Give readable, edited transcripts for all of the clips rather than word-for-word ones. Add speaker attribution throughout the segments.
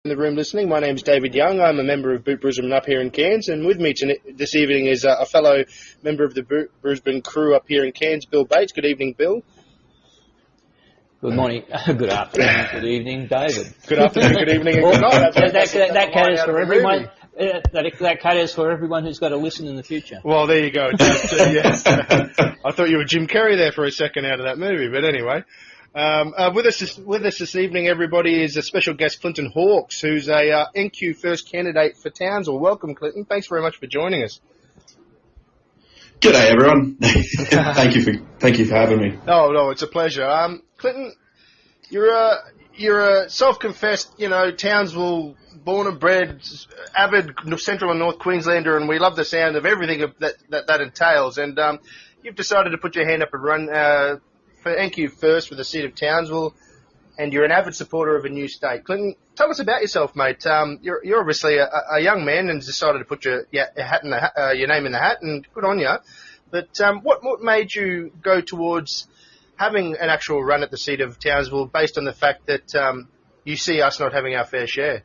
Speaker 1: In the room listening, my name's David Young. I'm a member of Boot Brisbane up here in Cairns, and with me this evening is a fellow member of the Boot Brisbane crew up here in Cairns, Bill Bates. Good evening, Bill.
Speaker 2: Good morning, good afternoon, good evening, David.
Speaker 1: Good afternoon, good evening, and good night.
Speaker 2: That caters for everyone. That caters for everyone who's got to listen in the future.
Speaker 1: Well, there you go. Yes. I thought you were Jim Carrey there for a second out of that movie, but anyway. With us this evening, everybody, is a special guest, Clynton Hawks, who's a NQ First candidate for Townsville. Welcome, Clinton. Thanks very much for joining us.
Speaker 3: G'day, everyone. Thank you for having me.
Speaker 1: No, it's a pleasure. Clinton, you're a self-confessed, Townsville, born and bred, avid Central and North Queenslander, and we love the sound of everything that entails. And you've decided to put your hand up and run for NQ First for the seat of Townsville, and you're an avid supporter of a new state. Clinton, tell us about yourself, mate. You're obviously a young man and decided to put your name in the hat, and good on you. But what made you go towards having an actual run at the seat of Townsville based on the fact that you see us not having our fair share?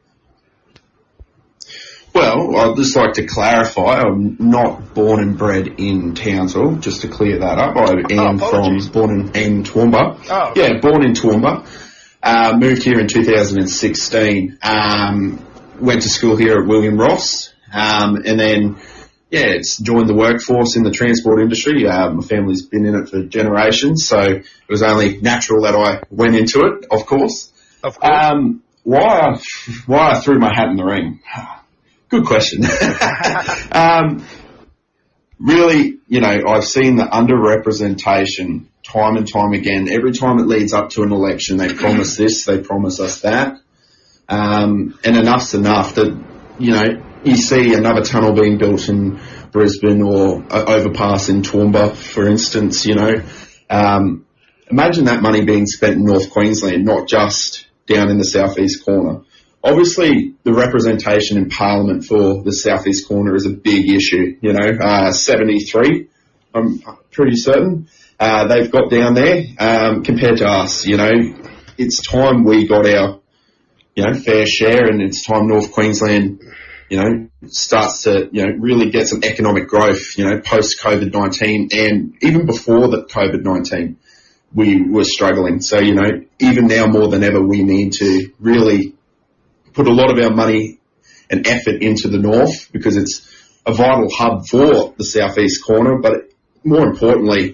Speaker 3: Well, I'd just like to clarify, I'm not born and bred in Townsville, just to clear that up. I am born in Toowoomba.
Speaker 1: Oh, okay.
Speaker 3: Yeah, born in Toowoomba. Moved here in 2016. Went to school here at William Ross. And then, joined the workforce in the transport industry. My family's been in it for generations, so it was only natural that I went into it, of course.
Speaker 1: Of course.
Speaker 3: Why I threw my hat in the ring? Good question. Really, I've seen the underrepresentation time and time again. Every time it leads up to an election, they promise this, they promise us that. And enough's enough that, you see another tunnel being built in Brisbane or an overpass in Toowoomba, for instance, Imagine that money being spent in North Queensland, not just down in the southeast corner. Obviously, the representation in Parliament for the southeast corner is a big issue. 73, I'm pretty certain they've got down there compared to us. It's time we got our fair share, and it's time North Queensland starts to really get some economic growth. Post COVID-19, and even before the COVID-19, we were struggling. So even now more than ever, we need to really put a lot of our money and effort into the north, because it's a vital hub for the southeast corner, but more importantly,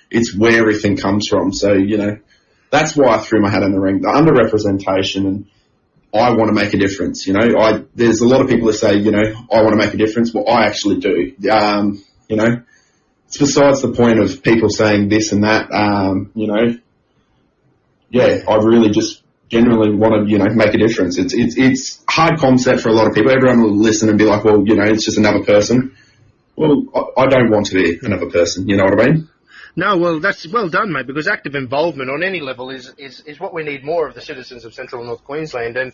Speaker 3: it's where everything comes from. So, that's why I threw my hat in the ring, the underrepresentation, and I want to make a difference. There's a lot of people that say, I want to make a difference. Well, I actually do. It's besides the point of people saying this and that. I really just generally want to, make a difference. It's hard concept for a lot of people. Everyone will listen and be like, well, it's just another person. Well, I don't want to be another person. You know what I mean?
Speaker 1: No, well, that's well done, mate, because active involvement on any level is what we need more of the citizens of Central and North Queensland. And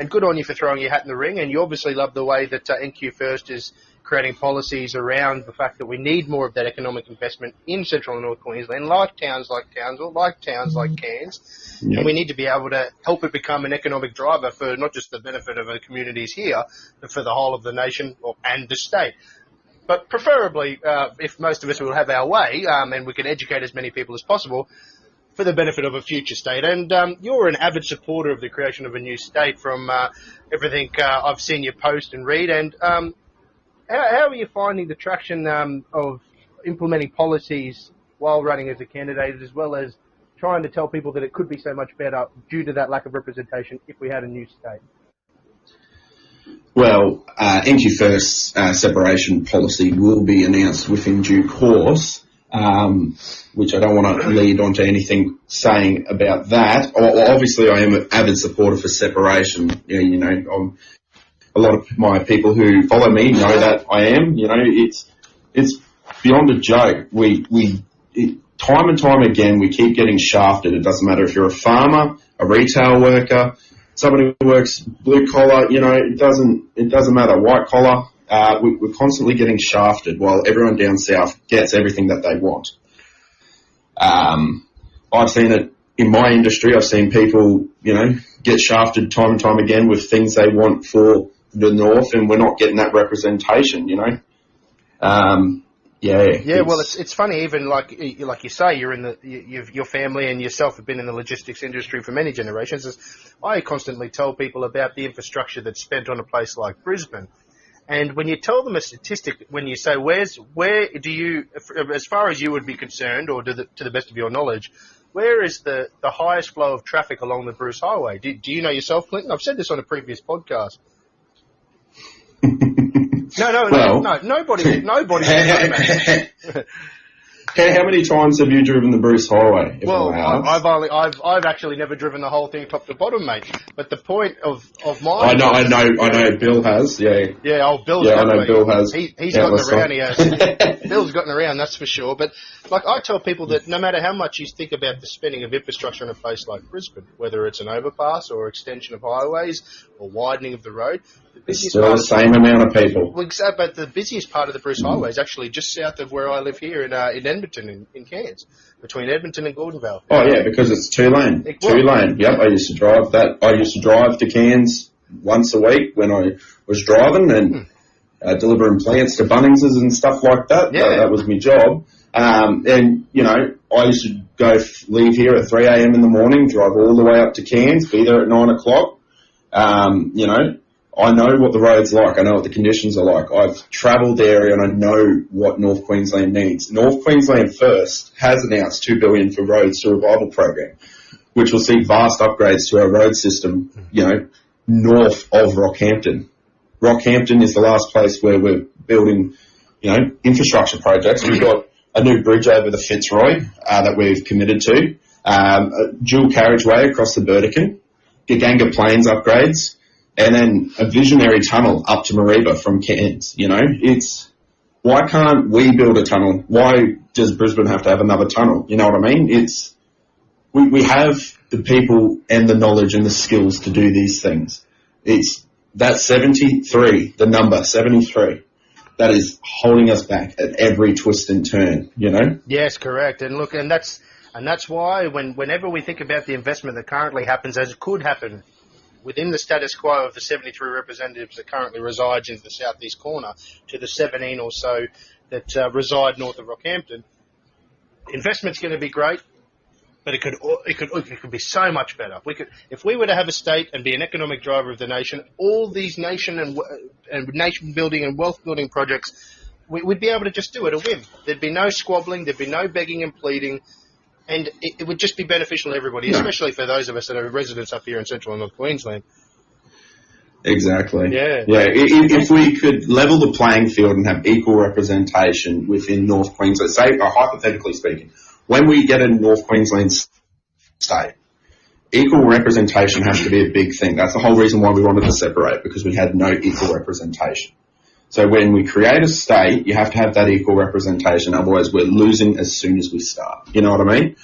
Speaker 1: good on you for throwing your hat in the ring. And you obviously love the way that NQ First is creating policies around the fact that we need more of that economic investment in Central and North Queensland, like towns like Townsville, like towns like Cairns. Yep. And we need to be able to help it become an economic driver for not just the benefit of the communities here, but for the whole of the nation and the state. But preferably, if most of us will have our way, and we can educate as many people as possible for the benefit of a future state. And you're an avid supporter of the creation of a new state from everything I've seen you post and read. And how are you finding the traction of implementing policies while running as a candidate, as well as trying to tell people that it could be so much better due to that lack of representation if we had a new state?
Speaker 3: Well, NQ First separation policy will be announced within due course, which I don't want to lead on to anything saying about that. Obviously, I am an avid supporter for separation. A lot of my people who follow me know that I am. It's beyond a joke. Time and time again, we keep getting shafted. It doesn't matter if you're a farmer, a retail worker, somebody who works blue collar, it doesn't matter, white collar. We're constantly getting shafted while everyone down south gets everything that they want. I've seen it in my industry. I've seen people, get shafted time and time again with things they want for the North, and we're not getting that representation, you know.
Speaker 1: Well, it's funny. Even like you say, your family and yourself have been in the logistics industry for many generations. I constantly tell people about the infrastructure that's spent on a place like Brisbane, and when you tell them a statistic, when you say where do you, as far as you would be concerned, or to the best of your knowledge, where is the highest flow of traffic along the Bruce Highway? Do you know yourself, Clinton? I've said this on a previous podcast. No, nobody knows, mate.
Speaker 3: How many times have you driven the Bruce Highway?
Speaker 1: I've actually never driven the whole thing top to bottom, mate. But the point of mine.
Speaker 3: I know. Bill has. Yeah.
Speaker 1: Yeah. Bill's.
Speaker 3: Yeah, I know. Bill has.
Speaker 1: He's gotten around. He has. Bill's gotten around. That's for sure. But like I tell people that no matter how much you think about the spending of infrastructure in a place like Brisbane, whether it's an overpass or extension of highways or widening of the road.
Speaker 3: It's still the same amount of people.
Speaker 1: But the busiest part of the Bruce Highway is actually just south of where I live here in Edmonton, in Cairns, between Edmonton and Gordonvale.
Speaker 3: Oh yeah, because it's 2-lane. 2-lane. Yep, I used to drive that. I used to drive to Cairns once a week when I was driving and delivering plants to Bunningses and stuff like that.
Speaker 1: Yeah.
Speaker 3: That was my job. And you know, I used to leave here at 3 a.m. in the morning, drive all the way up to Cairns, be there at 9 o'clock. You know. I know what the road's like. I know what the conditions are like. I've travelled the area and I know what North Queensland needs. North Queensland First has announced $2 billion for roads to revival program, which will see vast upgrades to our road system, you know, north of Rockhampton. Rockhampton is the last place where we're building, you know, infrastructure projects. We've got a new bridge over the Fitzroy that we've committed to, a dual carriageway across the Burdekin, Gaganga Plains upgrades, and then a visionary tunnel up to Mareeba from Cairns. You know, why can't we build a tunnel? Why does Brisbane have to have another tunnel? You know what I mean? We have the people and the knowledge and the skills to do these things. It's that 73, the number 73, that is holding us back at every twist and turn, you know?
Speaker 1: Yes, correct. And look, and that's why whenever we think about the investment that currently happens, as it could happen within the status quo of the 73 representatives that currently resides in the southeast corner to the 17 or so that reside north of Rockhampton, investment's going to be great, but it could be so much better. If we were to have a state and be an economic driver of the nation, all these nation building and wealth building projects, we'd be able to just do it a whim. There'd be no squabbling, there'd be no begging and pleading. And it would just be beneficial to everybody, especially for those of us that are residents up here in Central and North Queensland.
Speaker 3: Exactly.
Speaker 1: Yeah.
Speaker 3: If we could level the playing field and have equal representation within North Queensland, say, hypothetically speaking, when we get a North Queensland state, equal representation has to be a big thing. That's the whole reason why we wanted to separate, because we had no equal representation. So when we create a state, you have to have that equal representation. Otherwise, we're losing as soon as we start. You know what I mean?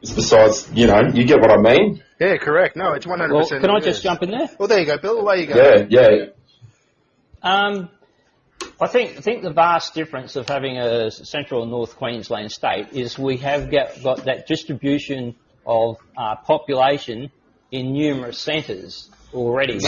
Speaker 3: Besides, you know, you get what I mean?
Speaker 1: Yeah, correct. No, it's 100%.
Speaker 2: Well, can I just jump in there?
Speaker 1: Well, there you go, Bill. Away you go.
Speaker 3: Yeah.
Speaker 2: I think the vast difference of having a Central and North Queensland state is we have got that distribution of population in numerous centres already,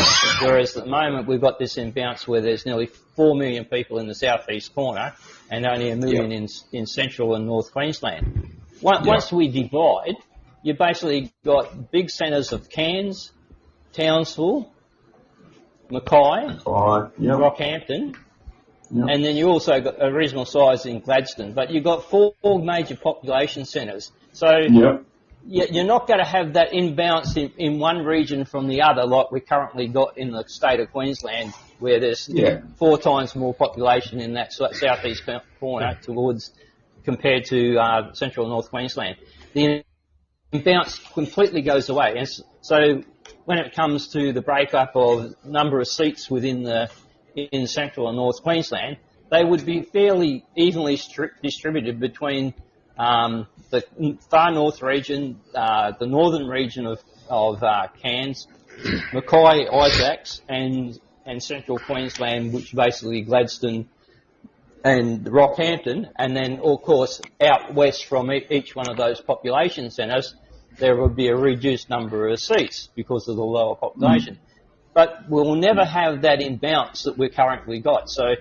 Speaker 2: whereas at the moment we've got this imbalance where there's nearly 4 million people in the southeast corner and only 1 million in Central and North Queensland. Once we divide, you basically got big centres of Cairns, Townsville, Mackay, Rockhampton, and then you also got a reasonable size in Gladstone. But you've got 4 major population centres. So you're not going to have that imbalance in one region from the other like we currently got in the state of Queensland, where there's 4 times more population in that southeast corner compared to Central and North Queensland. The imbalance completely goes away. And so when it comes to the breakup of number of seats in Central and North Queensland, they would be fairly evenly distributed between the far north region, the northern region of Cairns, Mackay, Isaacs, and Central Queensland, which basically Gladstone and Rockhampton, and then of course out west from each one of those population centres, there would be a reduced number of seats because of the lower population. But we'll never have that imbalance that we've currently got. So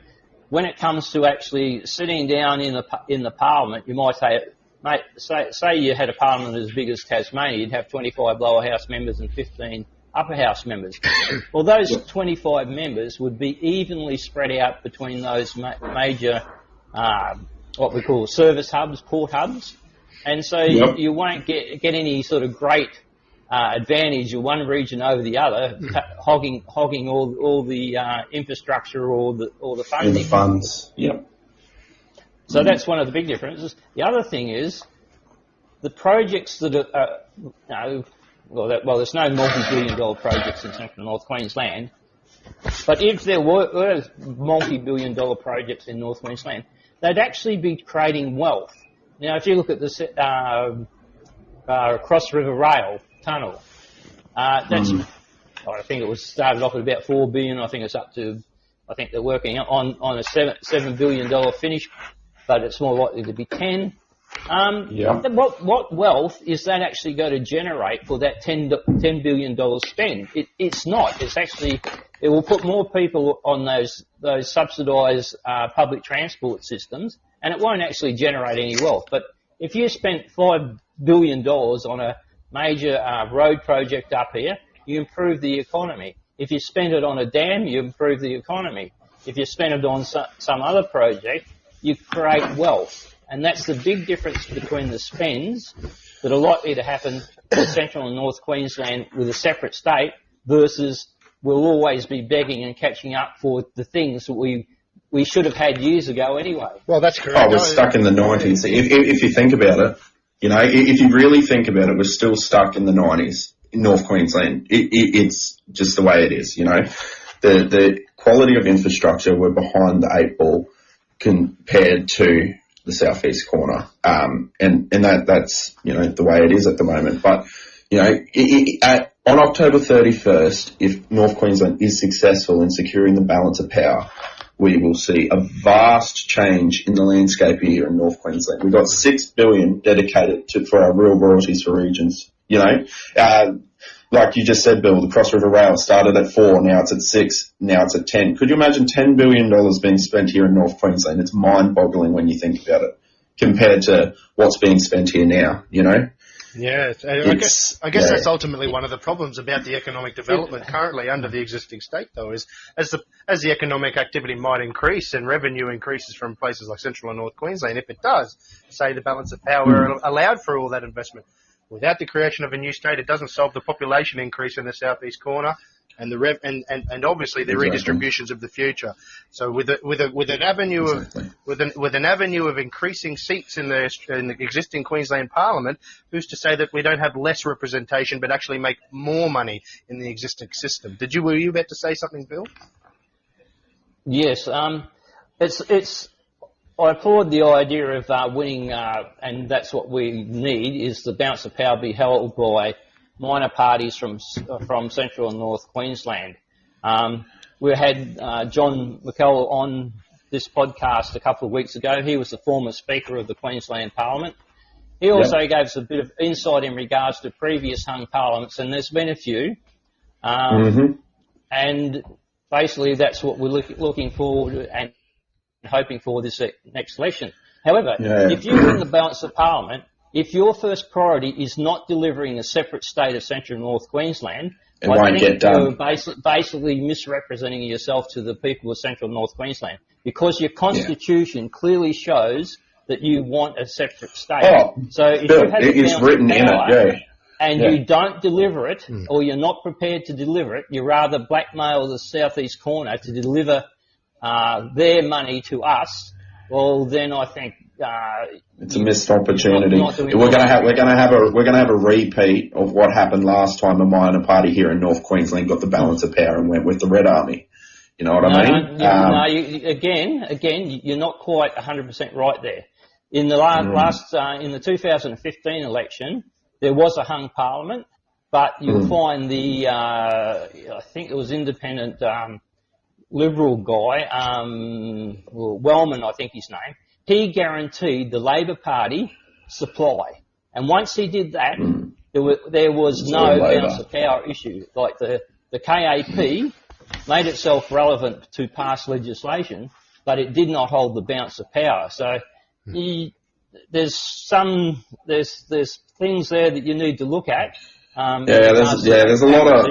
Speaker 2: when it comes to actually sitting down in the Parliament, you might say, mate, say you had a Parliament as big as Tasmania, you'd have 25 lower house members and 15 upper house members. Well, those 25 members would be evenly spread out between those major, what we call service hubs, port hubs. And so you won't get any sort of great advantage of one region over the other, hogging all the infrastructure or the funding.
Speaker 3: And the funds,
Speaker 2: So that's one of the big differences. The other thing is the projects that are, there's no multi-billion-dollar projects in Central and North Queensland, but if there were multi-billion-dollar projects in North Queensland, they'd actually be creating wealth. Now, if you look at this Cross River Rail tunnel, that's I think it was started off at about $4 billion. I think it's up to, I think they're working on a $7 billion finish, but it's more likely to be 10. What wealth is that actually going to generate for that $10 billion spend? It's not. It's actually, it will put more people on those subsidised public transport systems, and it won't actually generate any wealth. But if you spent $5 billion on a major road project up here, you improve the economy. If you spend it on a dam, you improve the economy. If you spend it on some other project, you create wealth. And that's the big difference between the spends that are likely to happen in Central and North Queensland with a separate state versus we'll always be begging and catching up for the things that we should have had years ago anyway.
Speaker 1: Well, that's correct.
Speaker 3: Oh, we're stuck in the 90s. If you think about it, if you really think about it, we're still stuck in the 90s in North Queensland. It's just the way it is, The quality of infrastructure, we're behind the 8 ball compared to the southeast corner, and that's the way it is at the moment. But on October 31st, if North Queensland is successful in securing the balance of power, we will see a vast change in the landscape here in North Queensland. We've got $6 billion dedicated for our real royalties for regions. Like you just said, Bill, the Cross River Rail started at 4, now it's at 6, now it's at 10. Could you imagine $10 billion being spent here in North Queensland? It's mind-boggling when you think about it, compared to what's being spent here now,
Speaker 1: Yeah, I guess that's ultimately one of the problems about the economic development currently under the existing state, though, is as the economic activity might increase and revenue increases from places like Central and North Queensland, if it does, say the balance of power allowed for all that investment. Without the creation of a new state, it doesn't solve the population increase in the southeast corner and and obviously the redistributions of the future. So with an avenue of increasing seats in the existing Queensland Parliament, who's to say that we don't have less representation but actually make more money in the existing system? Were you about to say something, Bill?
Speaker 2: Yes, I applaud the idea of winning, and that's what we need, is the balance of power be held by minor parties from Central and North Queensland. We had John McKell on this podcast a couple of weeks ago. He was the former Speaker of the Queensland Parliament. He also gave us a bit of insight in regards to previous hung parliaments, and there's been a few. And basically that's what we're looking forward to and hoping for this next election. However, if you win the balance of Parliament, if your first priority is not delivering a separate state of Central and North Queensland, I think you're basically misrepresenting yourself to the people of Central and North Queensland, because your constitution clearly shows that you want a separate state. So if
Speaker 3: Bill,
Speaker 2: you have
Speaker 3: it's written in it,
Speaker 2: and you don't deliver it, or you're not prepared to deliver it, you rather blackmail the southeast corner to deliver their money to us, well, then I think
Speaker 3: it's a missed opportunity. We're going to have a repeat of what happened last time a minor party here in North Queensland got the balance of power and went with the Red Army. You know what I mean? Again, you're not quite 100% right there. In the in the 2015 election, there was a hung parliament, but you'll find the I think it was independent Liberal guy, Wellman, I think his name, he guaranteed the Labor Party supply. And once he did that,
Speaker 2: there was
Speaker 3: It's
Speaker 2: no
Speaker 3: all Labor.
Speaker 2: balance of power issue. Like the KAP made itself relevant to pass legislation, but it did not hold the balance of power. So there's things there that you need to look at.
Speaker 3: There's a lot of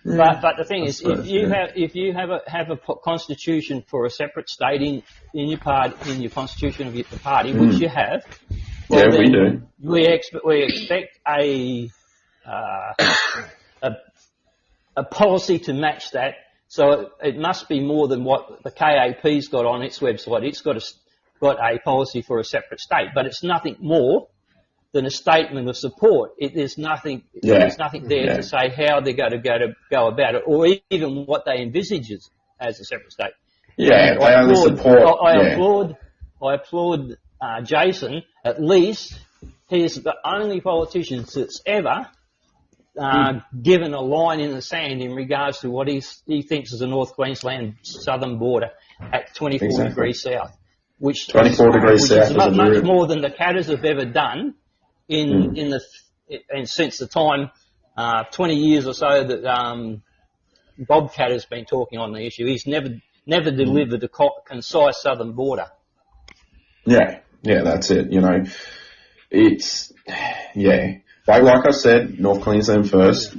Speaker 2: But the thing is, if you have a constitution for a separate state in your constitution of the party, which you have, well,
Speaker 3: we do.
Speaker 2: We expect a policy to match that. So it must be more than what the KAP's got on its website. It's got a policy for a separate state, but it's nothing more than a statement of support. There's nothing there to say how they're going to go about it, or even what they envisage as a separate state. I applaud Jason. At least he's the only politician that's ever given a line in the sand in regards to what he thinks is the North Queensland southern border at 24 degrees south, which
Speaker 3: 24 degrees south
Speaker 2: is much more than the Catters have ever done and since the time 20 years or so that Bob Catter's been talking on the issue. He's never delivered a concise southern border.
Speaker 3: Yeah, that's it. Like I said, North Queensland first.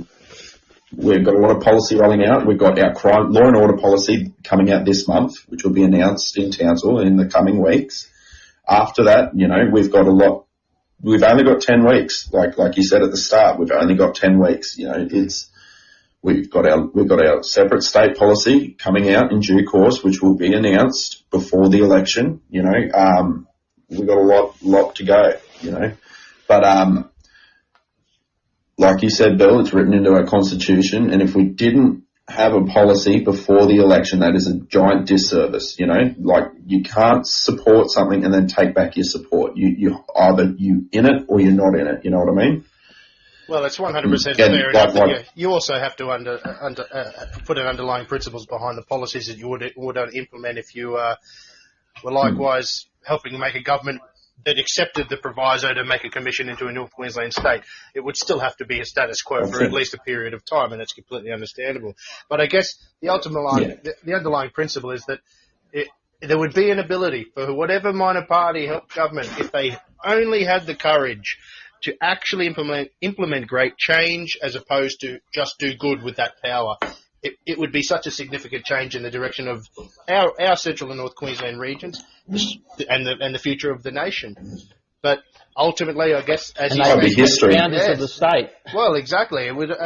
Speaker 3: We've got a lot of policy rolling out. We've got our law and order policy coming out this month, which will be announced in Townsville in the coming weeks. After that, we've got a lot. We've only got 10 weeks, like you said at the start. We've only got 10 weeks. We've got our separate state policy coming out in due course, which will be announced before the election. We've got a lot to go. But like you said, Bill, it's written into our constitution, and if we didn't have a policy before the election, that is a giant disservice. You can't support something and then take back your support. You either you in it or you're not in it. You know what I mean?
Speaker 1: Well, it's 100% fair enough. You also have to put an underlying principles behind the policies that you would implement if you were likewise helping make a government that accepted the proviso to make a commission into a North Queensland state. It would still have to be a status quo for at least a period of time, and it's completely understandable. But I guess the underlying principle is that there would be an ability for whatever minor party helped government, if they only had the courage to actually implement great change as opposed to just do good with that power. It would be such a significant change in the direction of our Central and North Queensland regions and the future of the nation. But ultimately, I guess, as you
Speaker 3: say, history.
Speaker 2: Of the state.
Speaker 1: Well, exactly. It would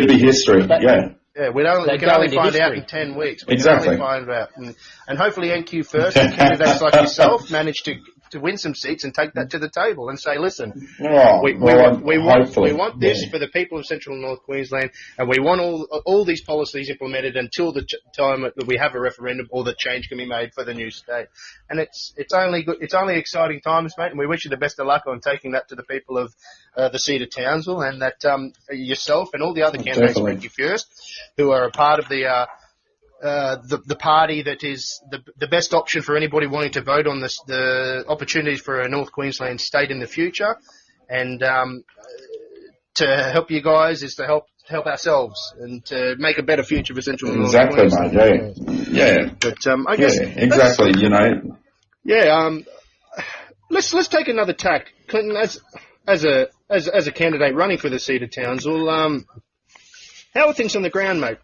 Speaker 3: be history.
Speaker 1: We can only find out in 10 weeks. We can only find out, and hopefully NQ First and candidates like yourself manage to win some seats and take that to the table and say, listen, we want this for the people of Central and North Queensland, and we want all these policies implemented until the time that we have a referendum or that change can be made for the new state. And it's only good. It's only exciting times, mate, and we wish you the best of luck on taking that to the people of the seat of Townsville, and that yourself and all the other candidates of NQ First who are a part of the party that is the best option for anybody wanting to vote on the opportunities for a North Queensland state in the future. And to help you guys is to help ourselves and to make a better future for Central and North Queensland.
Speaker 3: Mate, yeah.
Speaker 1: But I guess
Speaker 3: exactly.
Speaker 1: Let's take another tack, Clinton. As a candidate running for the seat of Townsville, how are things on the ground, mate?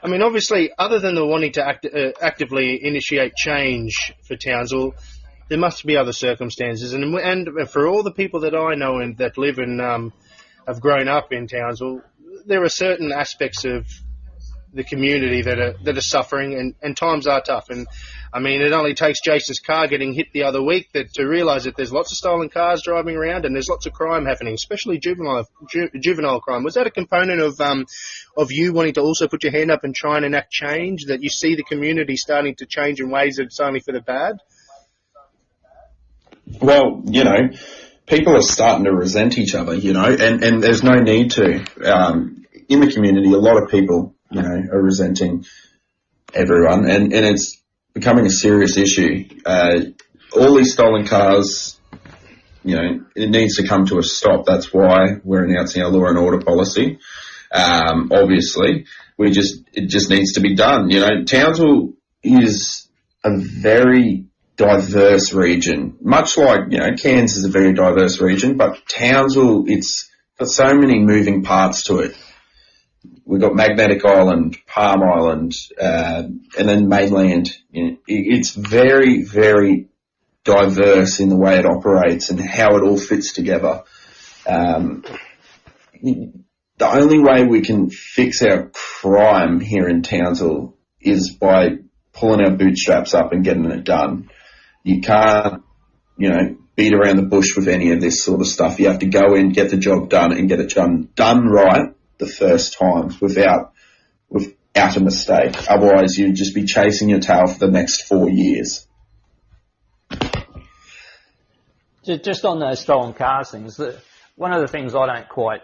Speaker 1: Obviously, other than the wanting to actively initiate change for Townsville, there must be other circumstances. And for all the people that I know and that live and have grown up in Townsville, there are certain aspects of the community that are suffering, and times are tough. And it only takes Jason's car getting hit the other week to realise that there's lots of stolen cars driving around and there's lots of crime happening, especially juvenile crime. Was that a component of you wanting to also put your hand up and try and enact change, that you see the community starting to change in ways that's only for the bad?
Speaker 3: Well, people are starting to resent each other, and there's no need to. In the community, a lot of people, are resenting everyone, and it's becoming a serious issue. All these stolen cars, it needs to come to a stop. That's why we're announcing our law and order policy. Obviously, it just needs to be done. Townsville is a very diverse region, much like, Cairns is a very diverse region, but Townsville, it's got so many moving parts to it. We've got Magnetic Island, Palm Island, and then mainland. It's very, very diverse in the way it operates and how it all fits together. The only way we can fix our crime here in Townsville is by pulling our bootstraps up and getting it done. You can't, beat around the bush with any of this sort of stuff. You have to go in, get the job done, and get it done right the first time without a mistake. Otherwise, you'd just be chasing your tail for the next 4 years.
Speaker 2: Just on those stolen cars things, one of the things I don't quite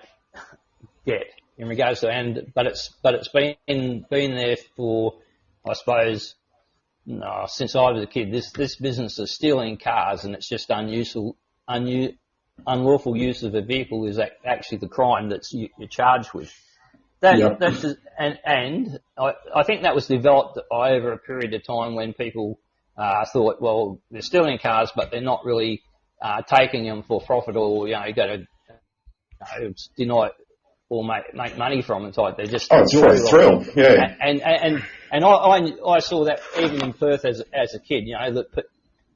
Speaker 2: get in regards to, but it's been there for, I suppose, since I was a kid. This business of stealing cars, and it's just unlawful use of a vehicle is actually the crime that you're charged with. That's just, and I think that was developed over a period of time when people thought, well, they're stealing cars, but they're not really taking them for profit, or you got to deny or make money from them type. They're just
Speaker 3: it's for a thrill, yeah.
Speaker 2: And I saw that even in Perth as a kid.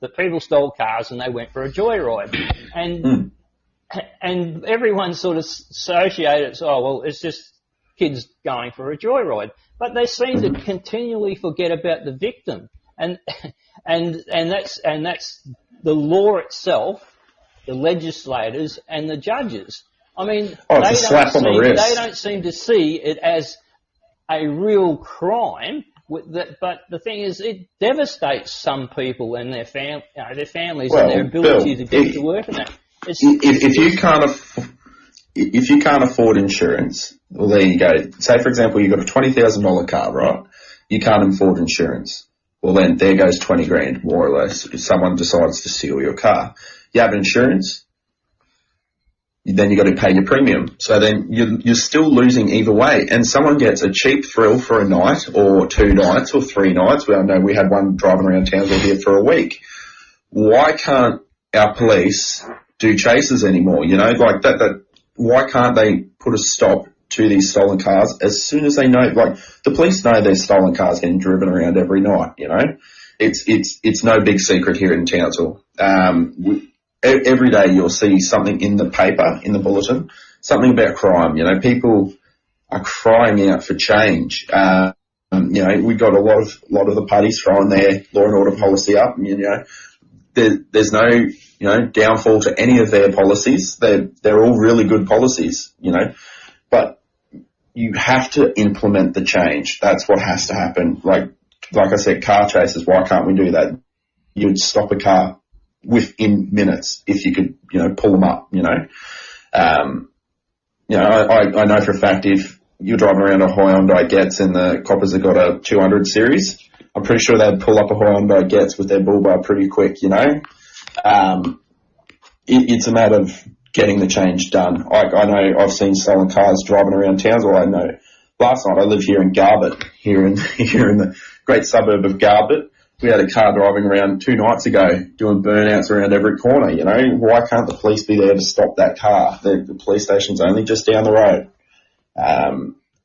Speaker 2: That people stole cars and they went for a joyride, and everyone sort of associated it. Oh well, it's just kids going for a joyride, but they seem to continually forget about the victim, and that's the law itself, the legislators and the judges. I mean,
Speaker 3: it's a slap on the wrist.
Speaker 2: They don't seem to see it as a real crime. But the thing is, it devastates some people and their families and their ability to get to work. And that. If you can't afford insurance, well, there you go. Say, for example, you've got a $20,000 car, right? You can't afford insurance. Well, then there goes 20 grand, more or less, if someone decides to steal your car. You have insurance, then you've got to pay your premium. So then you're still losing either way. And someone gets a cheap thrill for a night or 2 nights or 3 nights. Well, I know we had one driving around Townsville here for a week. Why can't our police do chases anymore? Like that. Why can't they put a stop to these stolen cars as soon as they know? Like, the police know there's stolen cars getting driven around every night. It's no big secret here in Townsville. Every day you'll see something in the paper, in the bulletin, something about crime. People are crying out for change. We got a lot of the parties throwing their law and order policy up. There's no, downfall to any of their policies. They're all really good policies, but you have to implement the change. That's what has to happen. Like I said, car chases. Why can't we do that? You'd stop a car within minutes if you could, pull them up, I know for a fact if you're driving around a Hyundai Getz and the coppers have got a 200 series, I'm pretty sure they'd pull up a Hyundai Getz with their bull bar pretty quick, It's a matter of getting the change done. I know I've seen stolen cars driving around Townsville. I know last night I live here in Garbett, here in the great suburb of Garbett. We had a car driving around 2 nights ago doing burnouts around every corner, Why can't the police be there to stop that car? The police station's only just down the road.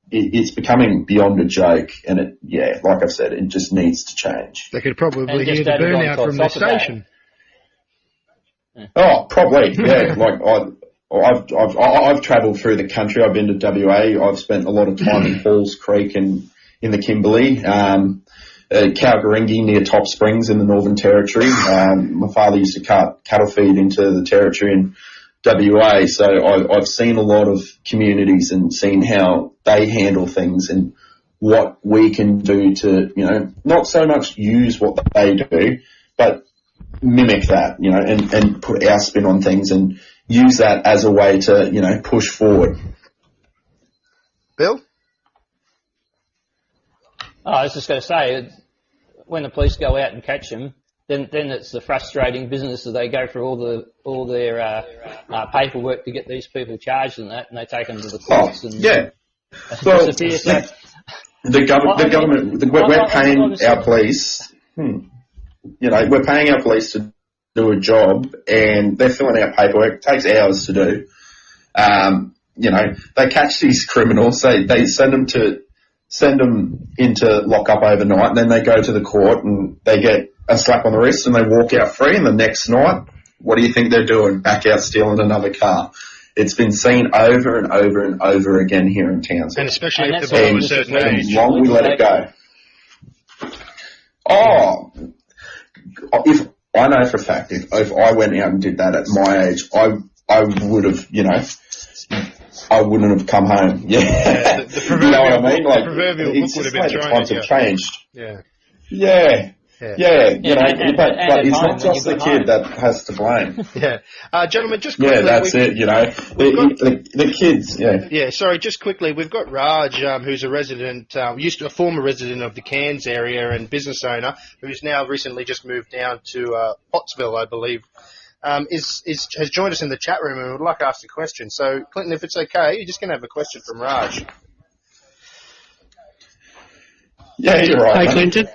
Speaker 2: It's becoming beyond a joke, and like I've said, it just needs to change.
Speaker 1: They could probably hear the burnout from the station.
Speaker 3: Oh, probably, yeah. Like I've travelled through the country. I've been to WA. I've spent a lot of time in Halls Creek and in the Kimberley. Kalgoringi near Top Springs in the Northern Territory. My father used to cart cattle feed into the territory in WA, so I've seen a lot of communities and seen how they handle things and what we can do to, not so much use what they do, but mimic that, and put our spin on things and use that as a way to, push forward.
Speaker 1: Bill?
Speaker 2: I was just going to say, when the police go out and catch them, then it's the frustrating business that they go through all their paperwork to get these people charged and that, and they take them to the courts and
Speaker 3: Well,
Speaker 2: disappear. So,
Speaker 3: the government, we're paying our police. We're paying our police to do a job, and they're filling out paperwork. It takes hours to do. They catch these criminals. They send them into lockup overnight, and then they go to the court and they get a slap on the wrist and they walk out free. And the next night, what do you think they're doing? Back out stealing another car. It's been seen over and over and over again here in Townsville.
Speaker 1: And especially if they're below a certain age.
Speaker 3: The longer we let it go. If I know for a fact, if I went out and did that at my age, I would have, I wouldn't have come home. Yeah.
Speaker 1: The
Speaker 3: you know what I mean?
Speaker 1: the proverbial book would have been thrown
Speaker 3: times have changed.
Speaker 1: Yeah.
Speaker 3: But it's not just the kid that has to blame.
Speaker 1: Yeah. Gentlemen, just quickly.
Speaker 3: Yeah, that's it, the kids,
Speaker 1: Yeah, sorry, just quickly, we've got Raj, who's a resident, a former resident of the Cairns area and business owner, who's now recently just moved down to Pottsville, I believe, has joined us in the chat room and would like to ask a question. So, Clinton, if it's okay, you're just going to have a question from Raj.
Speaker 3: Yeah, you're right.
Speaker 4: Hi, Clinton.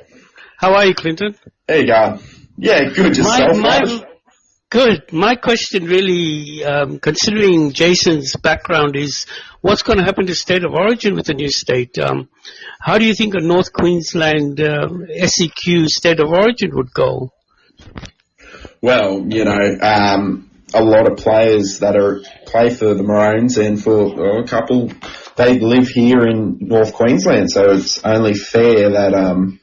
Speaker 4: How are you, Clinton?
Speaker 3: There you go. Yeah, good yourself.
Speaker 4: Good. My question really, considering Jason's background, is what's going to happen to state of origin with the new state? How do you think a North Queensland SEQ state of origin would go?
Speaker 3: Well, a lot of players that play for the Maroons and for a couple, they live here in North Queensland, so it's only fair that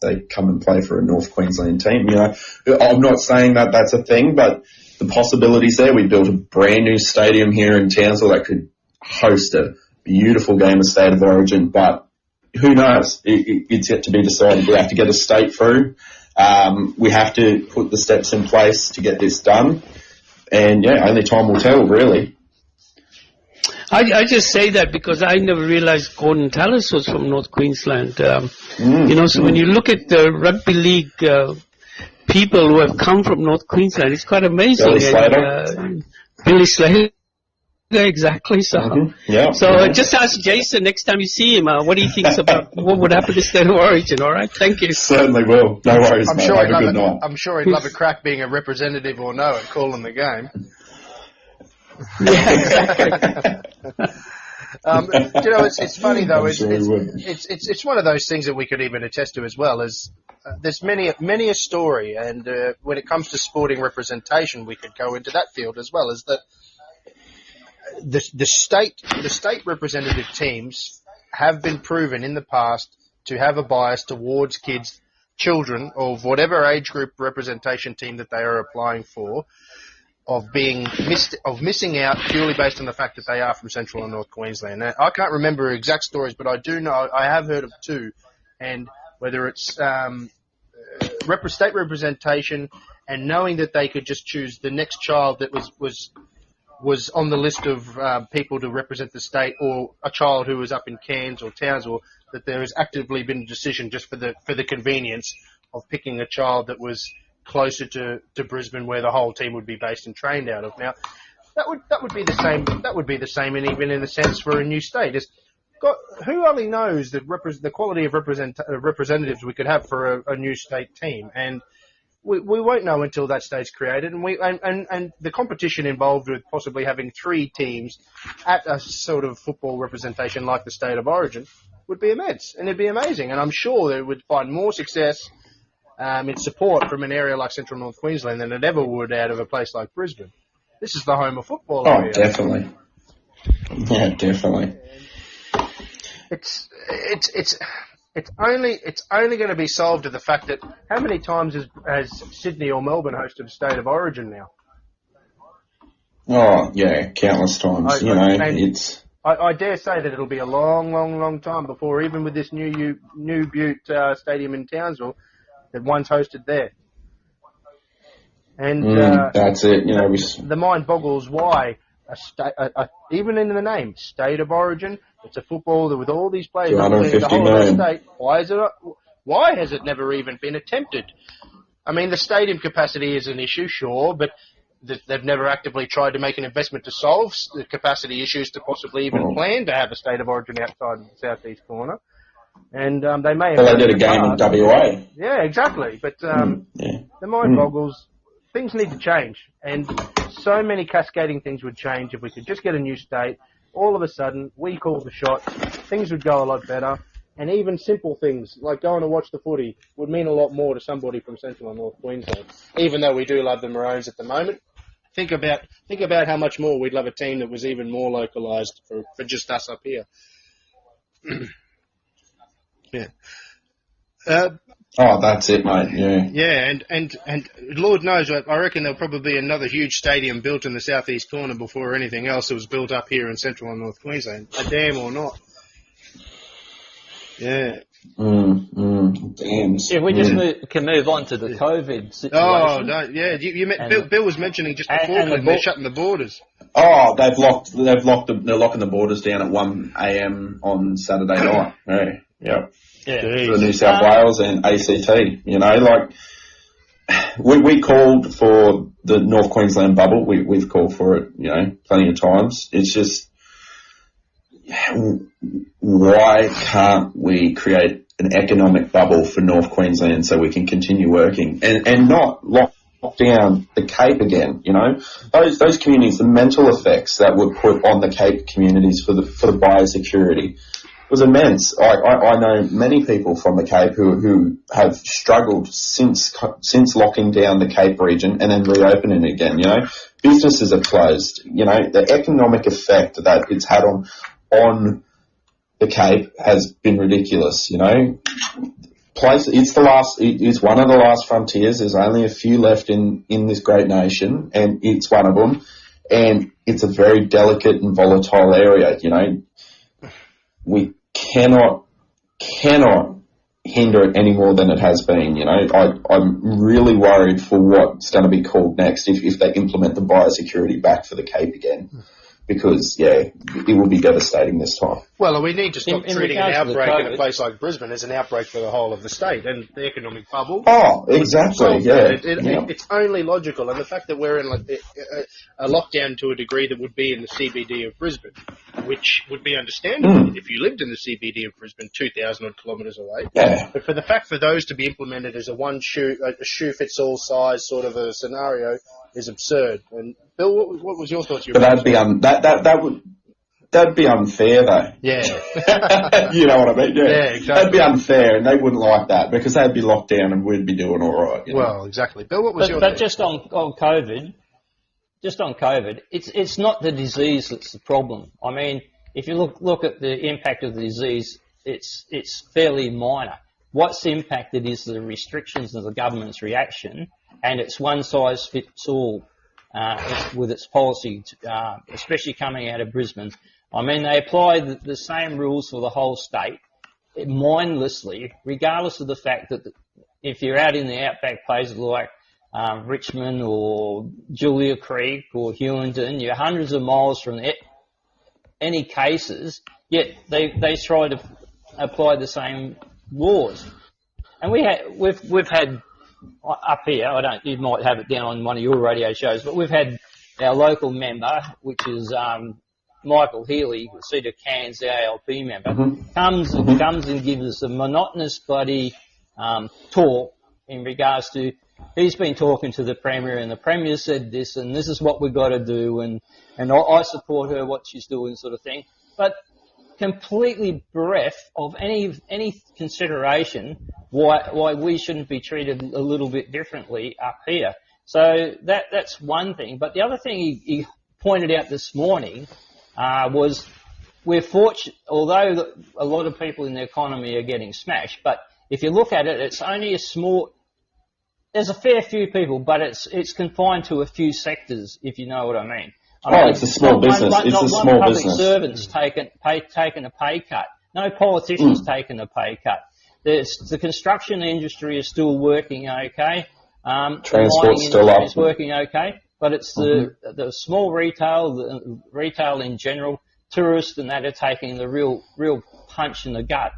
Speaker 3: they come and play for a North Queensland team. I'm not saying that that's a thing, but the possibilities there. We built a brand new stadium here in Townsville that could host a beautiful game of state of origin, but who knows? It's yet to be decided. We have to get a state through. We have to put the steps in place to get this done. And only time will tell, really.
Speaker 4: I just say that because I never realized Gordon Tallis was from North Queensland. So when you look at the rugby league people who have come from North Queensland, it's quite amazing.
Speaker 3: Billy Slater.
Speaker 4: Billy Slater. Exactly. So, just ask Jason next time you see him what he thinks about what would happen to state of origin. All right, thank you.
Speaker 3: Certainly will. No worries, mate. Have a good night.
Speaker 1: I'm sure he'd love a crack being a representative or no and calling the game.
Speaker 4: Yeah, exactly.
Speaker 1: It's funny though. It's one of those things that we could even attest to as well. As there's many a story, and when it comes to sporting representation, we could go into that field as well. Is that the state representative teams have been proven in the past to have a bias towards children of whatever age group representation team that they are applying for, of missing out purely based on the fact that they are from Central and North Queensland. Now, I can't remember exact stories, but I do know I have heard of two, and whether it's state representation and knowing that they could just choose the next child that was on the list of people to represent the state, or a child who was up in Cairns or Townsville, that there has actively been a decision just for the convenience of picking a child that was closer to Brisbane, where the whole team would be based and trained out of. Now, that would be the same. That would be the same, and even in a sense for a new state. Who only knows the quality of representatives we could have for a new state team, and we won't know until that state's created, and the competition involved with possibly having 3 teams at a sort of football representation like the state of origin would be immense, and it'd be amazing, and I'm sure they would find more success in support from an area like Central North Queensland than it ever would out of a place like Brisbane. This is the home of football.
Speaker 3: Oh, definitely. Yeah, definitely.
Speaker 1: It's only going to be solved to the fact that how many times has Sydney or Melbourne hosted a state of origin now?
Speaker 3: Oh yeah, countless times.
Speaker 1: I dare say that it'll be a long, long, long time before, even with this new Butte stadium in Townsville, that one's hosted there. And
Speaker 3: that's it.
Speaker 1: The mind boggles why even in the name, state of origin. It's a football with all these players,
Speaker 3: 250
Speaker 1: the whole
Speaker 3: million.
Speaker 1: State. Why has it never even been attempted? I mean, the stadium capacity is an issue, sure, but they've never actively tried to make an investment to solve the capacity issues to possibly even plan to have a state of origin outside of the southeast corner. And they may have...
Speaker 3: Well, they did a game in WA.
Speaker 1: Yeah, exactly. But the mind boggles. Things need to change. And so many cascading things would change if we could just get a new state. All of a sudden, we call the shots. Things would go a lot better. And even simple things like going to watch the footy would mean a lot more to somebody from Central and North Queensland, even though we do love the Maroons at the moment. Think about how much more we'd love a team that was even more localised for just us up here. Yeah.
Speaker 3: That's it, mate. Yeah.
Speaker 1: Yeah, and Lord knows, I reckon there'll probably be another huge stadium built in the southeast corner before anything else that was built up here in Central and North Queensland, a dam or not. Yeah.
Speaker 2: If we just can move on to the COVID situation.
Speaker 1: Oh, no, yeah. Bill was mentioning just before they're shutting the borders.
Speaker 3: Oh, they're locking the borders down at 1 a.m. on Saturday night. Yeah. For New South Wales and ACT. You know, like we called for the North Queensland bubble. We've called for it, you know, plenty of times. It's just, why can't we create an economic bubble for North Queensland so we can continue working and not lock down the Cape again? You know, those communities, the mental effects that were put on the Cape communities for the biosecurity was immense. I know many people from the Cape who have struggled since locking down the Cape region and then reopening it again. You know, businesses are closed. You know, the economic effect that it's had on the Cape has been ridiculous. You know, it's one of the last frontiers. There's only a few left in this great nation, and it's one of them. And it's a very delicate and volatile area. You know, we cannot hinder it any more than it has been. You know, I'm really worried for what's going to be called next if they implement the biosecurity back for the Cape again. Because, it will be devastating this time.
Speaker 1: Well, we need to stop treating an outbreak in a place like Brisbane as an outbreak for the whole of the state and the economic bubble.
Speaker 3: Oh, exactly,
Speaker 1: It's only logical. And the fact that we're in a lockdown to a degree that would be in the CBD of Brisbane, which would be understandable if you lived in the CBD of Brisbane, 2,000 odd kilometres away.
Speaker 3: Yeah.
Speaker 1: But for the fact for those to be implemented as a shoe-fits-all size sort of a scenario is absurd. And Bill, what was your thoughts?
Speaker 3: But that'd be unfair, though.
Speaker 1: Yeah.
Speaker 3: You know what I mean? Yeah,
Speaker 1: exactly.
Speaker 3: That'd be unfair, and they wouldn't like that because they'd be locked down and we'd be doing all right. You know?
Speaker 1: Well, exactly. Bill, what was your thoughts?
Speaker 2: But just on COVID, it's not the disease that's the problem. I mean, if you look at the impact of the disease, it's fairly minor. What's impacted is the restrictions of the government's reaction, and it's one size fits all with its policy, especially coming out of Brisbane. I mean, they apply the same rules for the whole state mindlessly, regardless of the fact that if you're out in the outback places like Richmond or Julia Creek or Hewington, you're hundreds of miles from any cases, yet they try to apply the same laws. And we've had up here, you might have it down on one of your radio shows, but we've had our local member, which is Michael Healy, Cedar Cairns, the ALP member, comes and gives us a monotonous bloody talk in regards to he's been talking to the Premier and the Premier said this and this is what we've got to do and I support her, what she's doing sort of thing. But completely bereft of any consideration why we shouldn't be treated a little bit differently up here. So that's one thing. But the other thing he pointed out this morning was we're fortunate, although a lot of people in the economy are getting smashed, but if you look at it, it's only a small. There's a fair few people, but it's confined to a few sectors, if you know what I mean.
Speaker 3: It's a small business. It's a small business.
Speaker 2: Public servants taken a pay cut. No politicians taken a pay cut. The construction industry is still working okay.
Speaker 3: Transport's still up.
Speaker 2: Is working okay, but it's the small retail, the retail in general, tourists and that are taking the real punch in the gut.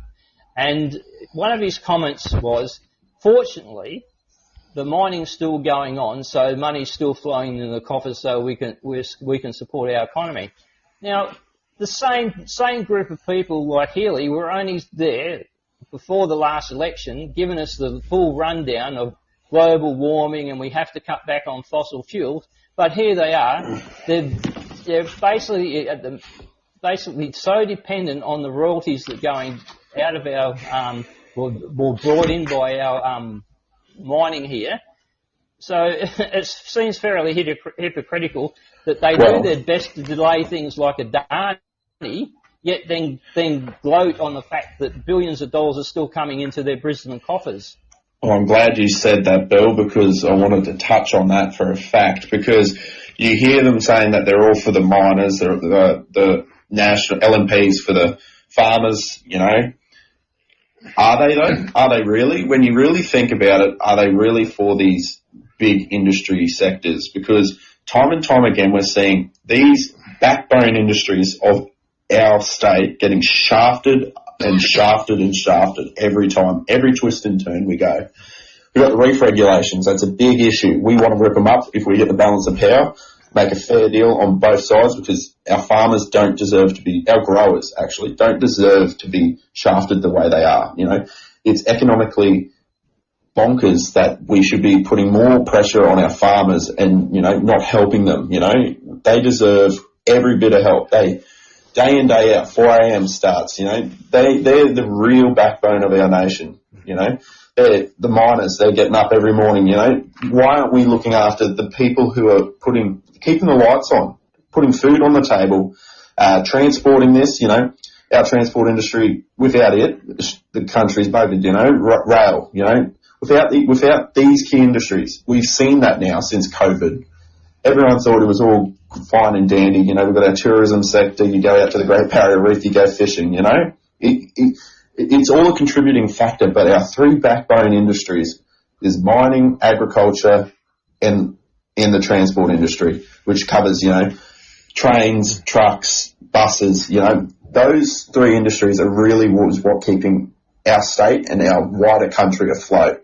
Speaker 2: And one of his comments was, fortunately, the mining's still going on, so money's still flowing in the coffers, so we can support our economy. Now, the same group of people like Healy were only there before the last election, giving us the full rundown of global warming and we have to cut back on fossil fuels. But here they are. They're basically so dependent on the royalties that are going out of our were brought in by our mining here. So it seems fairly hypocritical that they do their best to delay things like Adani, yet then gloat on the fact that billions of dollars are still coming into their Brisbane coffers.
Speaker 3: Well, I'm glad you said that, Bill, because I wanted to touch on that for a fact, because you hear them saying that they're all for the miners, the national LMPs for the farmers, you know. Are they though? Are they really? When you really think about it, are they really for these big industry sectors? Because time and time again we're seeing these backbone industries of our state getting shafted and shafted and shafted every time, every twist and turn we go. We've got the reef regulations. That's a big issue. We want to rip them up if we get the balance of power, make a fair deal on both sides, because our farmers don't deserve to be, our growers actually don't deserve to be shafted the way they are. You know, it's economically bonkers that we should be putting more pressure on our farmers and, you know, not helping them. You know, they deserve every bit of help. They, day in, day out, 4 a.m. starts, you know, they're the real backbone of our nation, you know. They're the miners, they're getting up every morning, you know. Why aren't we looking after the people who are keeping the lights on, putting food on the table, transporting this, you know, our transport industry, without it, the country's buggered, you know, rail, you know, without these key industries. We've seen that now since COVID. Everyone thought it was all fine and dandy, you know, we've got our tourism sector, you go out to the Great Barrier Reef, you go fishing, you know. It's all a contributing factor, but our three backbone industries is mining, agriculture, and the transport industry, which covers, you know, trains, trucks, buses, you know. Those three industries are really what keeping our state and our wider country afloat,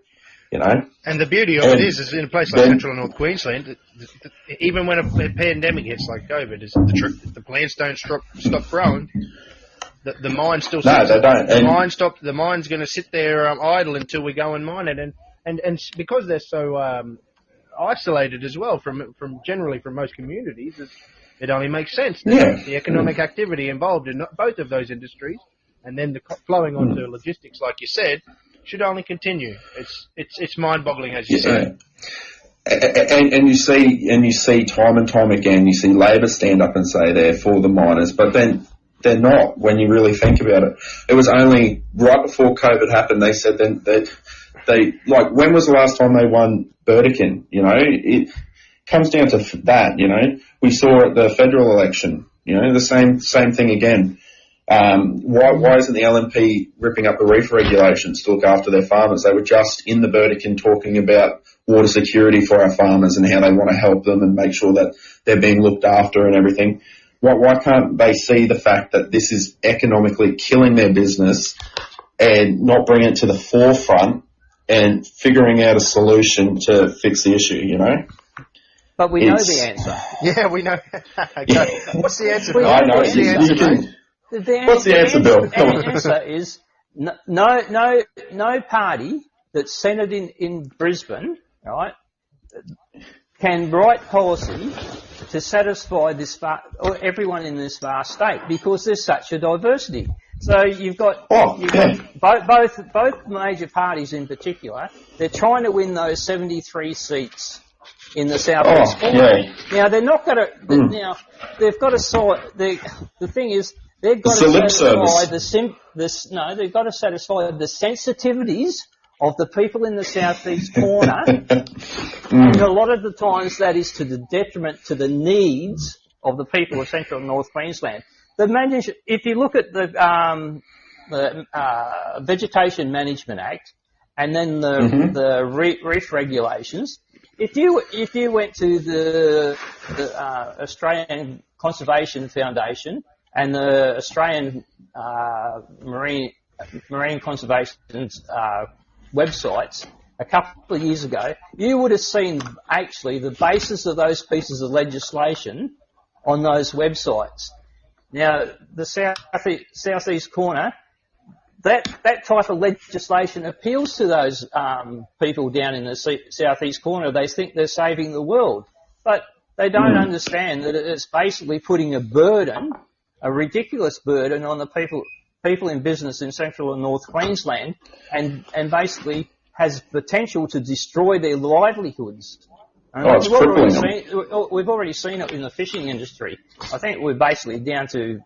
Speaker 3: you know.
Speaker 1: And the beauty of it is in a place like Central and North Queensland, even when a pandemic hits like COVID, the plants don't stop growing. The mine still sits.
Speaker 3: No, they don't.
Speaker 1: The mine's going to sit there idle until we go and mine it, and because they're so isolated as well from generally from most communities, it only makes sense. The economic activity involved in both of those industries, and then the flowing onto logistics, like you said, should only continue. It's mind-boggling, as you say.
Speaker 3: And you see time and time again, you see Labor stand up and say they're for the miners, but then they're not when you really think about it. It was only right before COVID happened, they said they like, when was the last time they won Burdekin? You know, it comes down to that, you know. We saw at the federal election, you know, the same thing again. Why isn't the LNP ripping up the reef regulations to look after their farmers? They were just in the Burdekin talking about water security for our farmers and how they want to help them and make sure that they're being looked after and everything. Why can't they see the fact that this is economically killing their business and not bring it to the forefront and figuring out a solution to fix the issue, you know?
Speaker 2: But we know the answer.
Speaker 1: Yeah, we know. Okay. What's the answer?
Speaker 3: I know. What's the answer, Bill?
Speaker 2: The answer is no party that's centred in Brisbane, right, can write policy to satisfy everyone in this vast state, because there's such a diversity. So you've got both major parties in particular. They're trying to win those 73 seats in the southeast corner.
Speaker 3: Yeah.
Speaker 2: Now they're not going to. Now they've got to sort. The thing is, they've got to satisfy they've got to satisfy the sensitivities of the people in the southeast corner, and a lot of the times that is to the detriment to the needs of the people of Central and North Queensland. If you look at the Vegetation Management Act and then the reef regulations, if you went to the Australian Conservation Foundation and the Australian Marine Conservation websites, a couple of years ago, you would have seen actually the basis of those pieces of legislation on those websites. Now, the southeast corner, that type of legislation appeals to those people down in the southeast corner. They think they're saving the world, but they don't understand that it's basically putting a burden, a ridiculous burden, on the people in business in Central and North Queensland, and basically has potential to destroy their livelihoods. And we've already seen it in the fishing industry. I think we're basically down to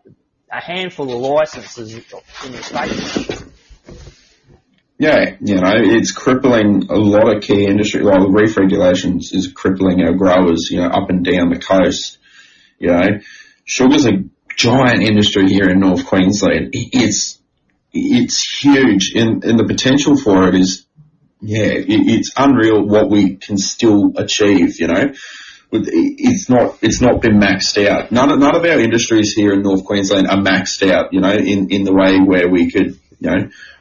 Speaker 2: a handful of licences in the state.
Speaker 3: Yeah, it's crippling a lot of key industry. Like the reef regulations is crippling our growers, up and down the coast. Sugar's a giant industry here in North Queensland. It's huge, and the potential for it is, it's unreal what we can still achieve. It's not been maxed out. None of our industries here in North Queensland are maxed out. In the way where we could,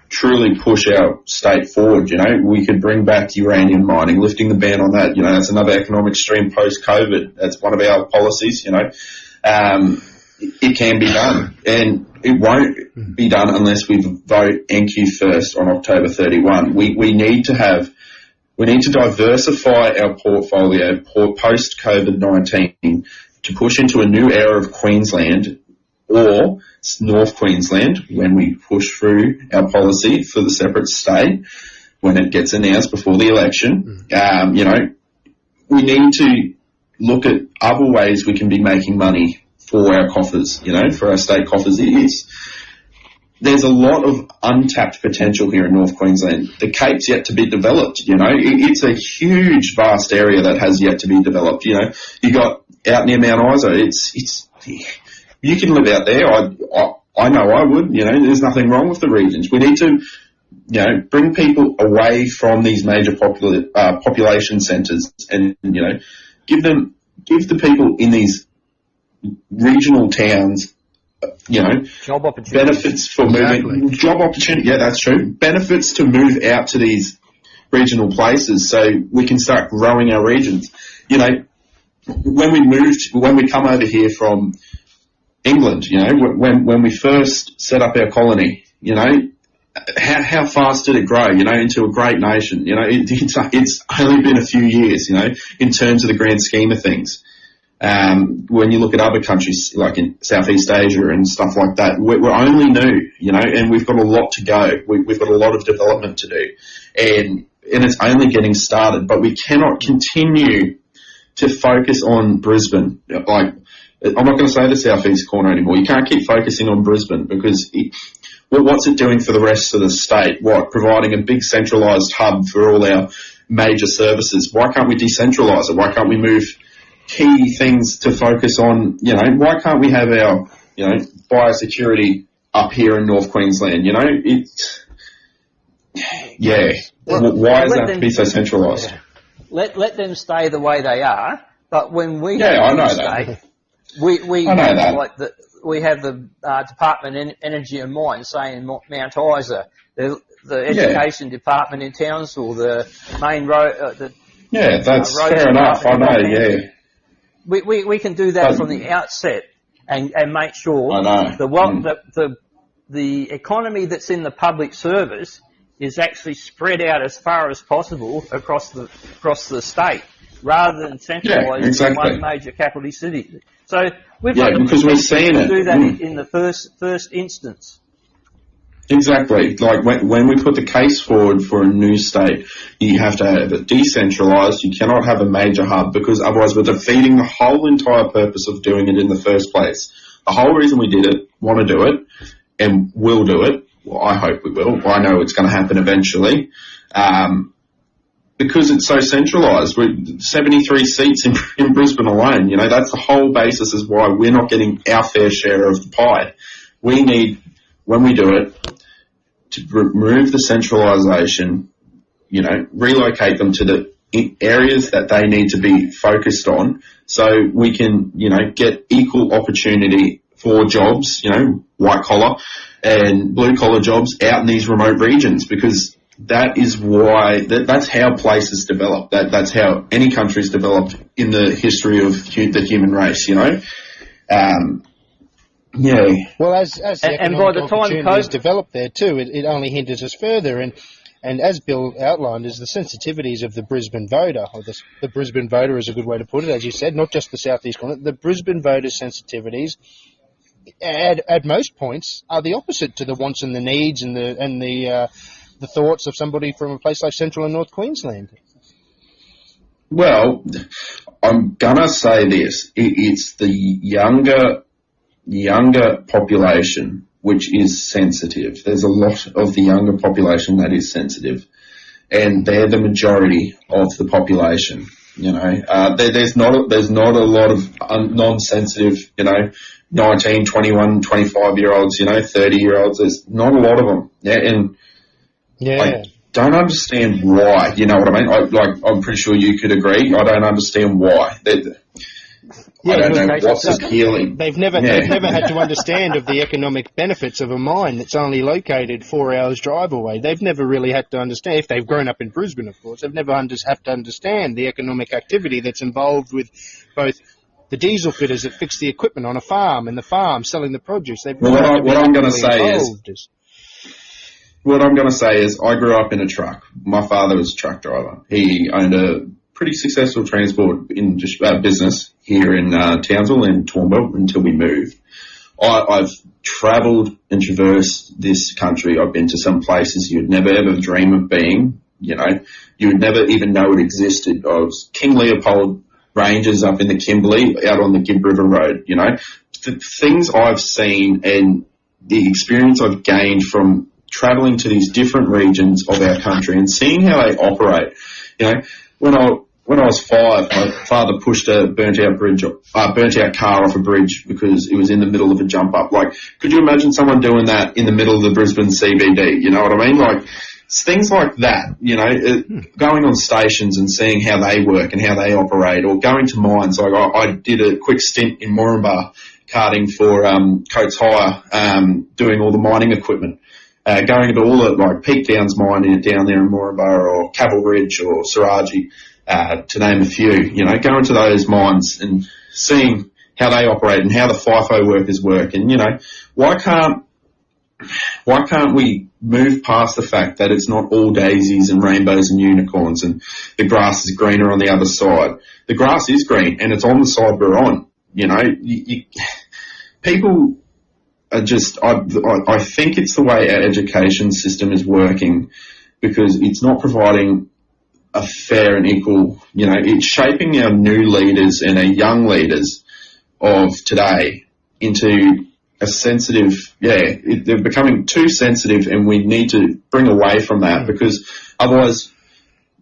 Speaker 3: truly push our state forward. We could bring back uranium mining, lifting the ban on that. That's another economic stream post-COVID. That's one of our policies. It can be done, and it won't be done unless we vote NQ first on October 31. We need to diversify our portfolio post-COVID-19 to push into a new era of Queensland or North Queensland when we push through our policy for the separate state when it gets announced before the election. We need to look at other ways we can be making money for our coffers, for our state coffers. There's a lot of untapped potential here in North Queensland. The Cape's yet to be developed, It's a huge, vast area that has yet to be developed, You got out near Mount Isa, you can live out there. I know I would, there's nothing wrong with the regions. We need to, bring people away from these major population centres and, give the people in these regional towns,
Speaker 2: job opportunities.
Speaker 3: Benefits for moving, job opportunity. Yeah, that's true. Benefits to move out to these regional places so we can start growing our regions. When we come over here from England, when we first set up our colony, how fast did it grow, into a great nation? It's only been a few years, in terms of the grand scheme of things. When you look at other countries like in Southeast Asia and stuff like that, we're only new, and we've got a lot to go. We've got a lot of development to do, and it's only getting started. But we cannot continue to focus on Brisbane. I'm not going to say the southeast corner anymore. You can't keep focusing on Brisbane because what's it doing for the rest of the state? Providing a big centralised hub for all our major services. Why can't we decentralise it? Why can't we move key things to focus on? Why can't we have our, biosecurity up here in North Queensland? Why does that have to be so centralised?
Speaker 2: Let them stay the way they are, but when we
Speaker 3: I know that.
Speaker 2: We have the Department of Energy and Mines saying Mount Isa, the Education Department in Townsville, the main road.
Speaker 3: That's fair enough. I know.
Speaker 2: We can do that from the outset and make sure the economy that's in the public service is actually spread out as far as possible across the state, rather than centralised in one major capital city. So we've got to do that in the first instance.
Speaker 3: Exactly. Like when we put the case forward for a new state, you have to have it decentralised. You cannot have a major hub because otherwise we're defeating the whole entire purpose of doing it in the first place. The whole reason we did it, want to do it, and will do it. Well, I hope we will. I know it's going to happen eventually. Because it's so centralised. We're 73 seats in Brisbane alone. That's the whole basis is why we're not getting our fair share of the pie. We need, when we do it, to remove the centralisation, relocate them to the areas that they need to be focused on so we can, get equal opportunity for jobs, white collar and blue collar jobs out in these remote regions because that is why that's how places develop. That's how any country's developed in the history of the human race. Yeah.
Speaker 1: Well, as the economic
Speaker 2: by the time
Speaker 1: opportunities develop there too, it only hinders us further. And as Bill outlined, is the sensitivities of the Brisbane voter, or the Brisbane voter is a good way to put it, as you said, not just the southeast corner. The Brisbane voter's sensitivities, at most points, are the opposite to the wants and the needs and the thoughts of somebody from a place like Central and North Queensland.
Speaker 3: Well, I'm gonna say this: it's the younger population which is sensitive. There's a lot of the younger population that is sensitive, and they're the majority of the population. There's not a lot of non-sensitive, 19, 21, 25-year-olds, 30-year-olds. There's not a lot of them. I don't understand why. You know what I mean? I'm pretty sure you could agree. I don't understand why. I don't know what's appealing.
Speaker 1: They've never had to understand of the economic benefits of a mine that's only located 4 hours drive away. They've never really had to understand, if they've grown up in Brisbane, of course, they've never had to understand the economic activity that's involved with both the diesel fitters that fix the equipment on a farm and the farm selling the produce. What I'm going to
Speaker 3: say is I grew up in a truck. My father was a truck driver. He owned a pretty successful transport business here in Townsville and Townsville until we moved. I've travelled and traversed this country. I've been to some places you'd never ever dream of being. You would never even know it existed. I was King Leopold Ranges up in the Kimberley, out on the Gibb River Road. The things I've seen and the experience I've gained from travelling to these different regions of our country and seeing how they operate. When I was 5, my father pushed a burnt out car off a bridge because it was in the middle of a jump up. Could you imagine someone doing that in the middle of the Brisbane CBD? You know what I mean? It's things like that, going on stations and seeing how they work and how they operate, or going to mines. I did a quick stint in Moranbah carting for Coates Hire, doing all the mining equipment. Going to all the Peak Downs mine down there in Moranbah, or Cavill Ridge or Saraji, to name a few, going to those mines and seeing how they operate and how the FIFO workers work. And, why can't we move past the fact that it's not all daisies and rainbows and unicorns and the grass is greener on the other side? The grass is green and it's on the side we're on. People are just, I think it's the way our education system is working, because it's not providing a fair and equal, it's shaping our new leaders and our young leaders of today into a sensitive, they're becoming too sensitive, and we need to bring away from that, because otherwise,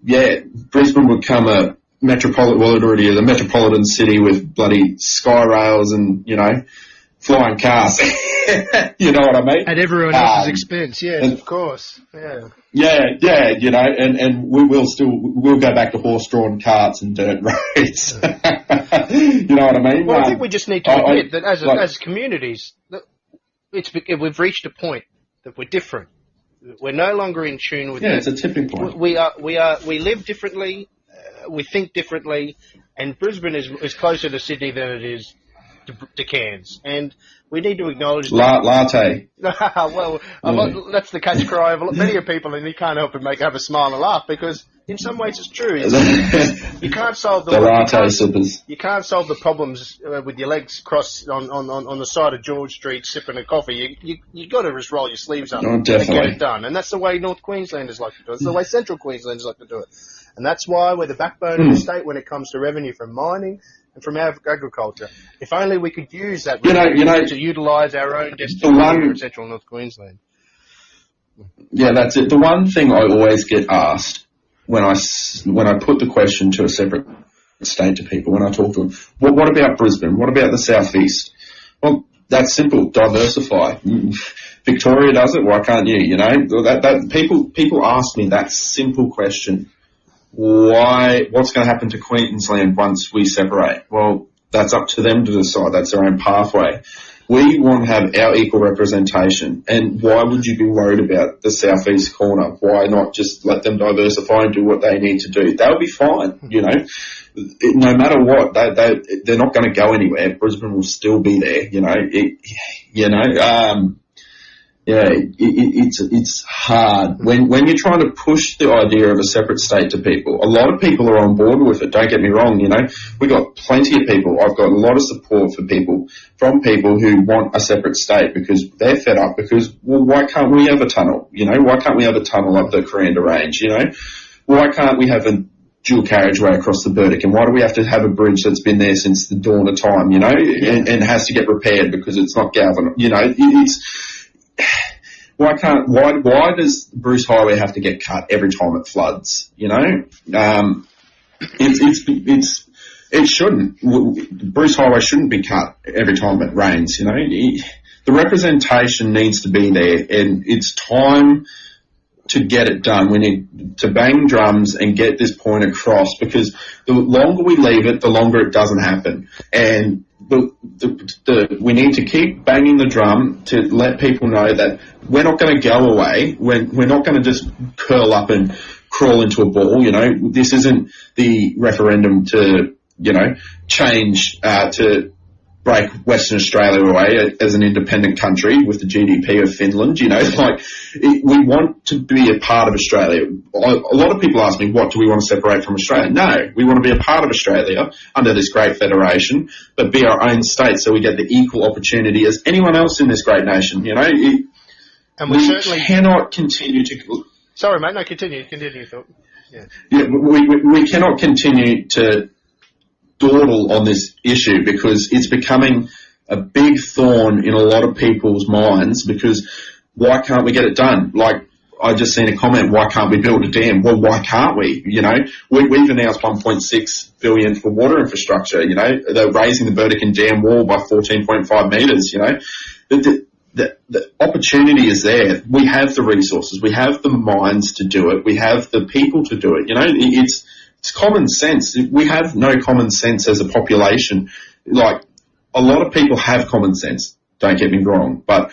Speaker 3: Brisbane would become a the metropolitan city with bloody sky rails and, flying cars. You know what I mean?
Speaker 1: At everyone else's expense, of course.
Speaker 3: And we'll go back to horse-drawn carts and dirt roads. You know what I mean?
Speaker 1: Well, I think we just need to admit that as communities, we've reached a point that we're different. We're no longer in tune with.
Speaker 3: It's a tipping point.
Speaker 1: We live differently, we think differently, and Brisbane is closer to Sydney than it is to Cairns, and we need to acknowledge that.
Speaker 3: Latte.
Speaker 1: Well, that's the catch cry of many people, and you can't help but have a smile and laugh, because in some ways it's true. You can't solve the
Speaker 3: latte sippers.
Speaker 1: You can't solve the problems with your legs crossed on the side of George Street sipping a coffee. You got to just roll your sleeves up and get it done, and that's the way North Queenslanders like to do it. It's the way Central Queenslanders like to do it, and that's why we're the backbone of the state when it comes to revenue from mining and from agriculture. If only we could use that to utilise our own destiny here in Central and North Queensland.
Speaker 3: Yeah, that's it. The one thing I always get asked when I put the question to a separate state to people, when I talk to them, what about Brisbane? What about the southeast? Well, that's simple. Diversify. Victoria does it. Why can't you? People ask me that simple question. What's going to happen to Queensland once we separate? Well, that's up to them to decide. That's their own pathway. We want to have our equal representation. And why would you be worried about the southeast corner? Why not just let them diversify and do what they need to do? They'll be fine, you know. No matter what, they're not going to go anywhere. Brisbane will still be there, you know. It's hard when you're trying to push the idea of a separate state to people. A lot of people are on board with it. Don't get me wrong. You know, we got plenty of people. I've got a lot of support from people who want a separate state because they're fed up. Because why can't we have a tunnel? You know, why can't we have a tunnel up the Corinda Range? You know, why can't we have a dual carriageway across the Burdick? And why do we have to have a bridge that's been there since the dawn of time? You know, and has to get repaired because it's not galvanized. You know, why does Bruce Highway have to get cut every time it floods? You know, it shouldn't. Bruce Highway shouldn't be cut every time it rains. You know, the representation needs to be there, and it's time to get it done. We need to bang drums and get this point across, because the longer we leave it, the longer it doesn't happen. And we need to keep banging the drum to let people know that we're not going to go away. We're not going to just curl up and crawl into a ball. You know, this isn't the referendum to, you know, change, to break Western Australia away as an independent country with the GDP of Finland. You know, we want to be a part of Australia. A lot of people ask me, what do we want to separate from Australia? No, we want to be a part of Australia under this great federation, but be our own state so we get the equal opportunity as anyone else in this great nation. You know,
Speaker 1: and we certainly
Speaker 3: cannot continue to.
Speaker 1: Sorry, mate. No, continue. Continue. Yeah.
Speaker 3: We cannot continue to dawdle on this issue, because it's becoming a big thorn in a lot of people's minds. Because why can't we get it done? Like, I just seen a comment, why can't we build a dam? Well, why can't we? You know, we've announced 1.6 billion for water infrastructure. You know, they're raising the Burdick Dam wall by 14.5 metres. You know, the opportunity is there. We have the resources, we have the minds to do it, we have the people to do it. You know, it's common sense. We have no common sense as a population. Like, a lot of people have common sense, don't get me wrong, but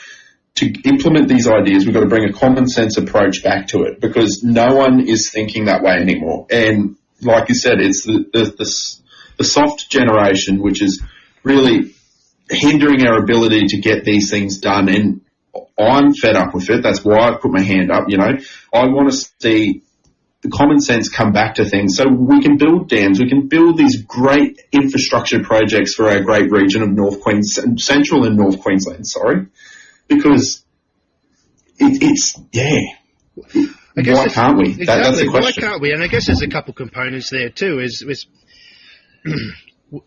Speaker 3: to implement these ideas, we've got to bring a common sense approach back to it, because no one is thinking that way anymore. And like you said, it's the soft generation which is really hindering our ability to get these things done. And I'm fed up with it. That's why I put my hand up. You know, I want to see the common sense come back to things so we can build dams, we can build these great infrastructure projects for our great region of Central and North Queensland, because it's why can't we?
Speaker 1: Exactly.
Speaker 3: That's the question.
Speaker 1: Why can't we? And I guess there's a couple components there too, is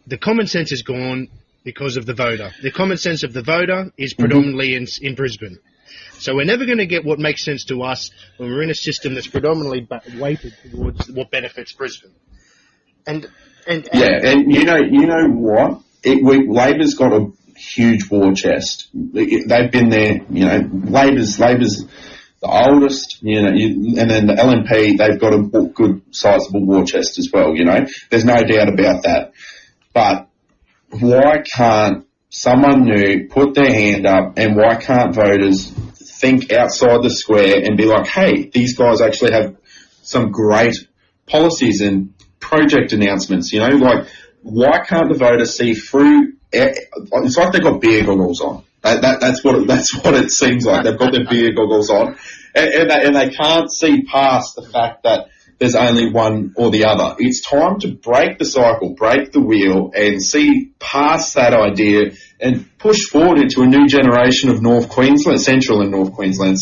Speaker 1: the common sense is gone because of the voter. The common sense of the voter is predominantly in Brisbane. So we're never going to get what makes sense to us when we're in a system that's predominantly weighted towards what benefits Brisbane. And
Speaker 3: you know what? Labor's got a huge war chest. They've been there. You know, Labor's the oldest. You know, and then the LNP, they've got a good sizable war chest as well. You know, there's no doubt about that. But why can't someone new put their hand up, and why can't voters think outside the square and be like, hey, these guys actually have some great policies and project announcements, you know? Like, why can't the voter see through? It's like they've got beer goggles on. That's what it seems like. They've got their beer goggles on, and they can't see past the fact that there's only one or the other. It's time to break the cycle, break the wheel, and see past that idea and push forward into a new generation of North Queensland, Central and North Queensland,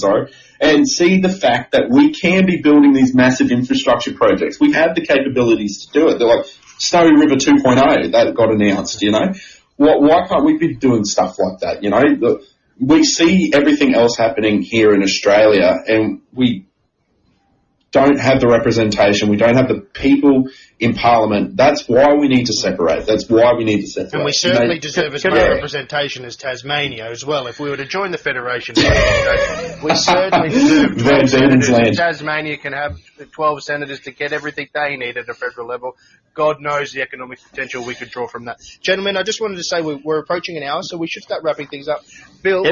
Speaker 3: and see the fact that we can be building these massive infrastructure projects. We have the capabilities to do it. They're like Snowy River 2.0 that got announced, you know. Why can't we be doing stuff like that, you know? We see everything else happening here in Australia, and we don't have the representation. We don't have the people in Parliament. That's why we need to separate. That's why we need to separate.
Speaker 1: And we certainly deserve as much representation as Tasmania as well. If we were to join the Federation, we certainly deserve 12 senators. If Tasmania can have 12 senators to get everything they need at a federal level, God knows the economic potential we could draw from that. Gentlemen, I just wanted to say we're approaching an hour, so we should start wrapping things up. Bill,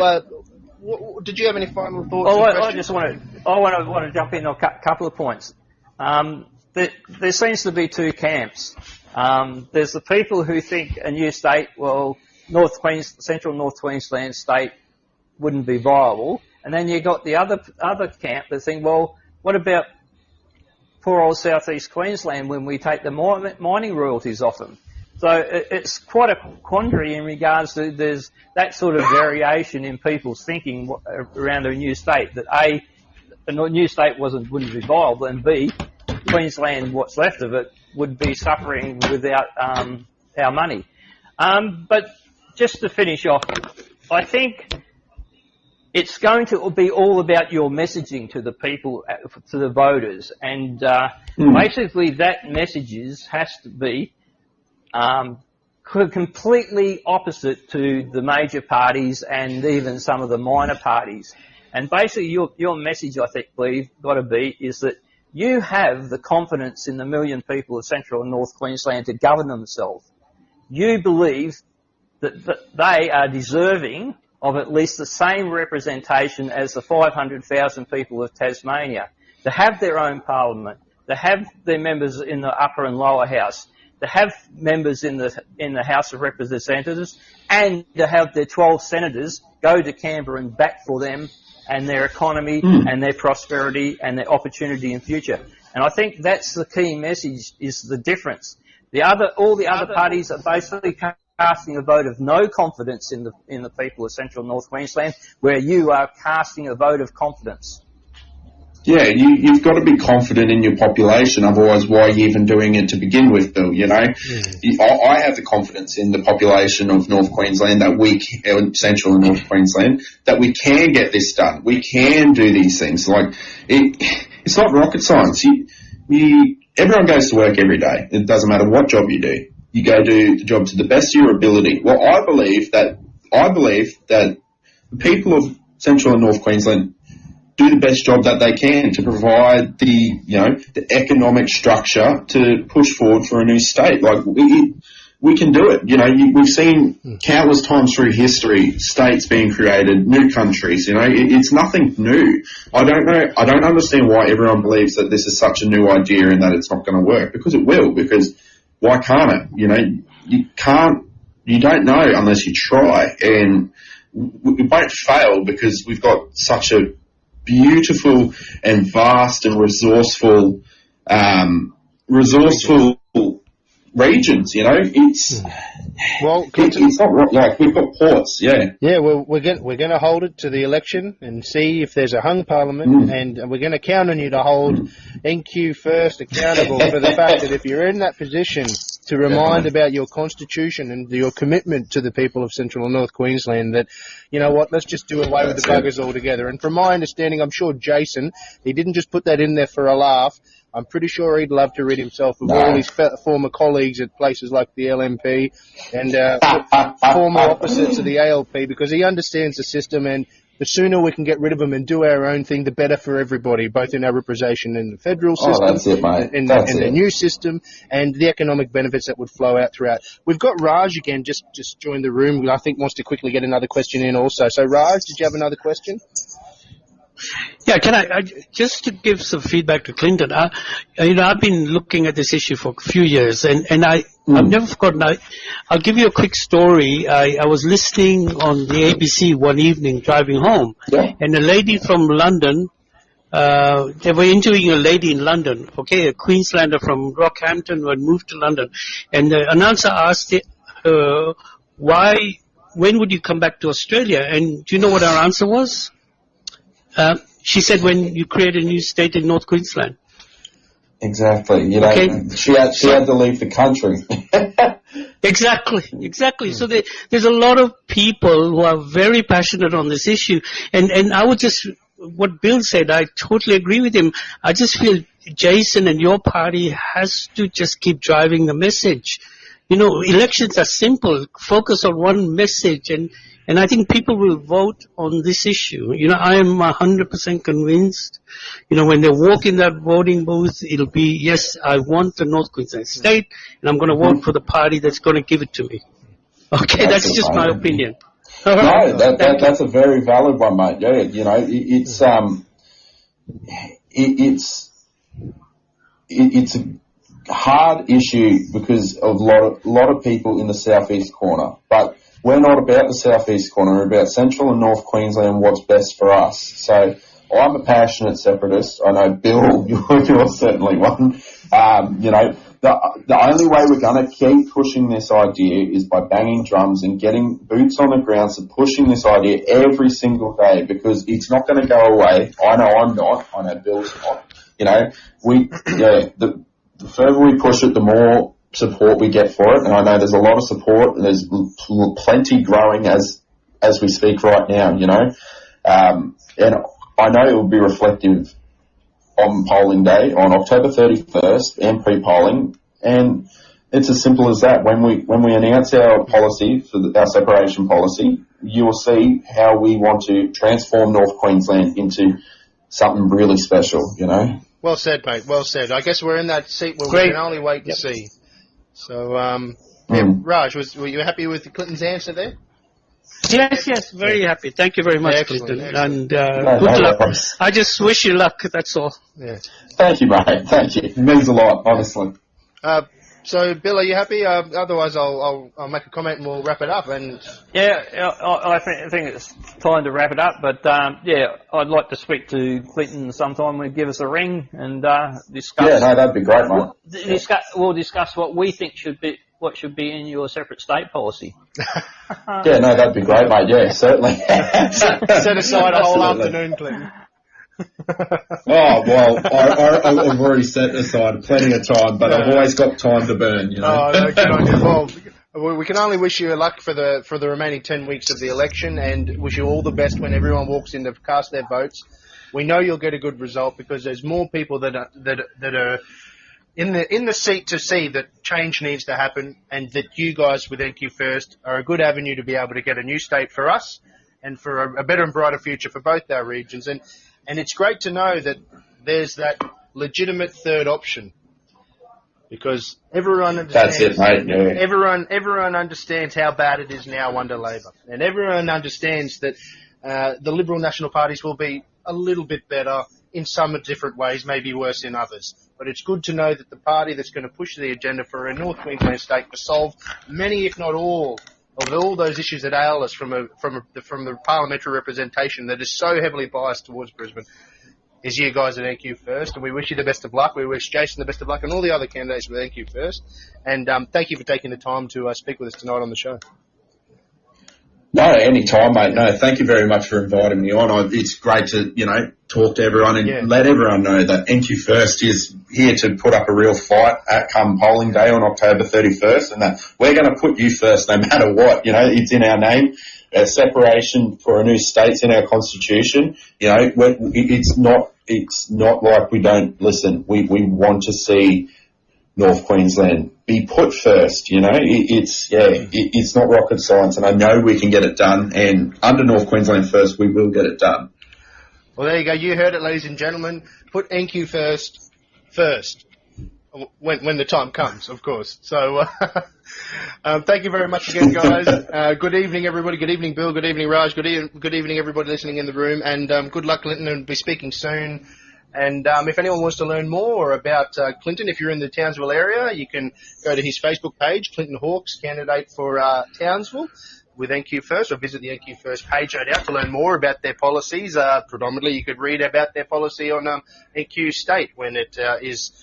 Speaker 1: did you have any final thoughts?
Speaker 2: Oh, I just want to jump in on a couple of points. There seems to be two camps. There's the people who think a new state, well, Central North Queensland state wouldn't be viable, and then you got the other camp that think, well, what about poor old southeast Queensland when we take the mining royalties off them? So it's quite a quandary in regards to there's that sort of variation in people's thinking around a new state, that A, a new state wouldn't be viable, and B, Queensland, what's left of it, would be suffering without our money. But just to finish off, I think it's going to be all about your messaging to the people, to the voters, and basically that message has to be completely opposite to the major parties and even some of the minor parties. And basically your message, I think, got to be, is that you have the confidence in the million people of Central and North Queensland to govern themselves. You believe that they are deserving of at least the same representation as the 500,000 people of Tasmania, to have their own parliament, to have their members in the upper and lower house, to have members in the House of Representatives, and to have their 12 senators go to Canberra and back for them and their economy and their prosperity and their opportunity in future. And I think that's the key message, is the difference. All the other parties are basically casting a vote of no confidence in the people of Central North Queensland, where you are casting a vote of confidence.
Speaker 3: Yeah, you've got to be confident in your population, otherwise why are you even doing it to begin with, Bill, you know? I have the confidence in the population of North Queensland, Central and North Queensland, that we can get this done. We can do these things. Like, it's not rocket science. Everyone goes to work every day. It doesn't matter what job you do. You go do the job to the best of your ability. Well, I believe that the people of Central and North Queensland do the best job that they can to provide the economic structure to push forward for a new state. Like, we can do it. We've seen countless times through history states being created, new countries. It's nothing new. I don't understand why everyone believes that this is such a new idea and that it's not going to work, because it will. Because why can't it? You don't know unless you try, and we won't fail because we've got such a beautiful and vast and resourceful regions. It's not like we've got ports.
Speaker 1: Yeah. Well, we're going to hold it to the election and see if there's a hung parliament, and we're going to count on you to hold NQ First accountable for the fact that if you're in that position to remind about your constitution and your commitment to the people of Central and North Queensland, that, you know what, let's just do away with the buggers altogether. And from my understanding, I'm sure Jason, he didn't just put that in there for a laugh. I'm pretty sure he'd love to rid himself of all his former colleagues at places like the LNP and former opposites of the ALP, because he understands the system, and the sooner we can get rid of them and do our own thing, the better for everybody, both in our representation in the federal system,
Speaker 3: that's it, mate.
Speaker 1: in the new system, and the economic benefits that would flow out throughout. We've got Raj again, just joined the room, I think wants to quickly get another question in also. So Raj, did you have another question?
Speaker 4: Yeah, can I just to give some feedback to Clinton? I've been looking at this issue for a few years, and I've never forgotten. I'll give you a quick story. I was listening on the ABC one evening driving home, and a lady from London. They were interviewing a lady in London, a Queenslander from Rockhampton who had moved to London, and the announcer asked her, when would you come back to Australia? And do you know what her answer was? She said, when you create a new state in North Queensland.
Speaker 3: Exactly. She had to leave the country.
Speaker 4: Exactly. So there's a lot of people who are very passionate on this issue. And I would just, what Bill said, I totally agree with him. I just feel Jason and your party has to just keep driving the message. You know, elections are simple. Focus on one message, and I think people will vote on this issue. You know, I am 100% convinced, you know, when they walk in that voting booth, it'll be, yes, I want the North Queensland state, and I'm going to vote for the party that's going to give it to me. Okay, that's just my opinion.
Speaker 5: No, that's a very valid one, mate. Yeah, you know, it's a hard issue because of a lot of people in the southeast corner, but we're not about the southeast corner. We're about Central and North Queensland and what's best for us. So I'm a passionate separatist. I know, Bill, you're certainly one. You know, the only way we're going to keep pushing this idea is by banging drums and getting boots on the ground, so pushing this idea every single day, because it's not going to go away. I know I'm not. I know Bill's not. You know, the further we push it, the more support we get for it. And I know there's a lot of support, and there's plenty growing as we speak right now, you know. And I know it will be reflective on polling day on October 31st and pre-polling, and it's as simple as that. When we announce our policy our separation policy, you will see how we want to transform North Queensland into something really special, you know.
Speaker 1: Well said, mate. Well said. I guess we're in that seat where we can only wait to see. So, Raj, were you happy with Clinton's answer there?
Speaker 4: Yes, very happy. Thank you very much,
Speaker 1: Excellent,
Speaker 4: Clinton.
Speaker 1: excellent.
Speaker 4: And good luck. I just wish you luck, that's all.
Speaker 1: Yeah.
Speaker 5: Thank you, mate. Thank you. It means a lot, honestly.
Speaker 1: So, Bill, are you happy? Otherwise, I'll make a comment and we'll wrap it up. And
Speaker 2: I think it's time to wrap it up. But I'd like to speak to Clinton sometime. We'll give us a ring and discuss.
Speaker 5: Yeah, no, that'd be great, mate.
Speaker 2: We'll discuss what we think should be in your separate state policy.
Speaker 5: Yeah, no, that'd be great, mate. Yeah, certainly.
Speaker 1: Set aside a whole afternoon, Clinton.
Speaker 3: Oh, well, I've already set aside plenty of time, but I've always got time to burn, you know.
Speaker 1: Oh, no, good on you. Well, we can only wish you luck for the remaining 10 weeks of the election, and wish you all the best when everyone walks in to cast their votes. We know you'll get a good result because there's more people that are in the seat to see that change needs to happen, and that you guys with NQ First are a good avenue to be able to get a new state for us and for a better and brighter future for both our regions. And it's great to know that there's that legitimate third option, because everyone understands.
Speaker 5: That's it, mate. Yeah.
Speaker 1: Everyone understands how bad it is now under Labor, and everyone understands that the Liberal National parties will be a little bit better in some different ways, maybe worse in others. But it's good to know that the party that's going to push the agenda for a North Queensland state to solve many, if not all, of all those issues that ail us from the parliamentary representation that is so heavily biased towards Brisbane, is you guys at NQ First. And we wish you the best of luck. We wish Jason the best of luck and all the other candidates with NQ First. And thank you for taking the time to speak with us tonight on the show.
Speaker 3: No, any time, mate. No, thank you very much for inviting me on. It's great to, you know, talk to everyone and let everyone know that NQ First is here to put up a real fight at come polling day on October 31st, and that we're going to put you first no matter what. You know, it's in our name. Separation for a new state's in our constitution. You know, it's not like we don't listen. We want to see North Queensland be put first, you know. It's not rocket science, and I know we can get it done, and under North Queensland First we will get it done.
Speaker 1: Well, there you go. You heard it, ladies and gentlemen. Put NQ first when the time comes, of course. So thank you very much again, guys. Good evening, everybody. Good evening, Bill. Good evening, Raj. Good evening, everybody listening in the room, and good luck, Clinton, and be speaking soon. And if anyone wants to learn more about Clinton, if you're in the Townsville area, you can go to his Facebook page, Clynton Hawks, candidate for Townsville with NQ First, or visit the NQ First page, no doubt, to learn more about their policies. Predominantly, you could read about their policy on NQ State when it is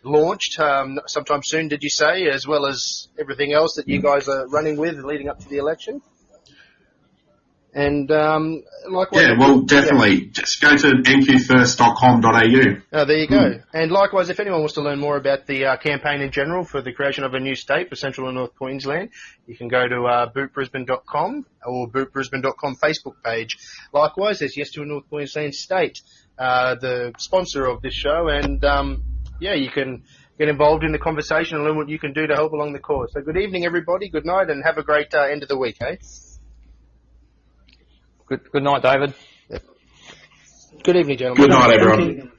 Speaker 1: launched sometime soon, did you say, as well as everything else that you guys are running with leading up to the election? And likewise,
Speaker 3: yeah, well, definitely. Just go to nqfirst.com.au.
Speaker 1: Oh, there you go. And likewise, if anyone wants to learn more about the campaign in general for the creation of a new state for Central and North Queensland, you can go to bootbrisbane.com or bootbrisbane.com Facebook page. Likewise, there's Yes to a North Queensland State, the sponsor of this show, and you can get involved in the conversation and learn what you can do to help along the cause. So good evening, everybody. Good night, and have a great end of the week, eh?
Speaker 2: Good night, David.
Speaker 1: Good evening, gentlemen.
Speaker 3: Good night, everyone.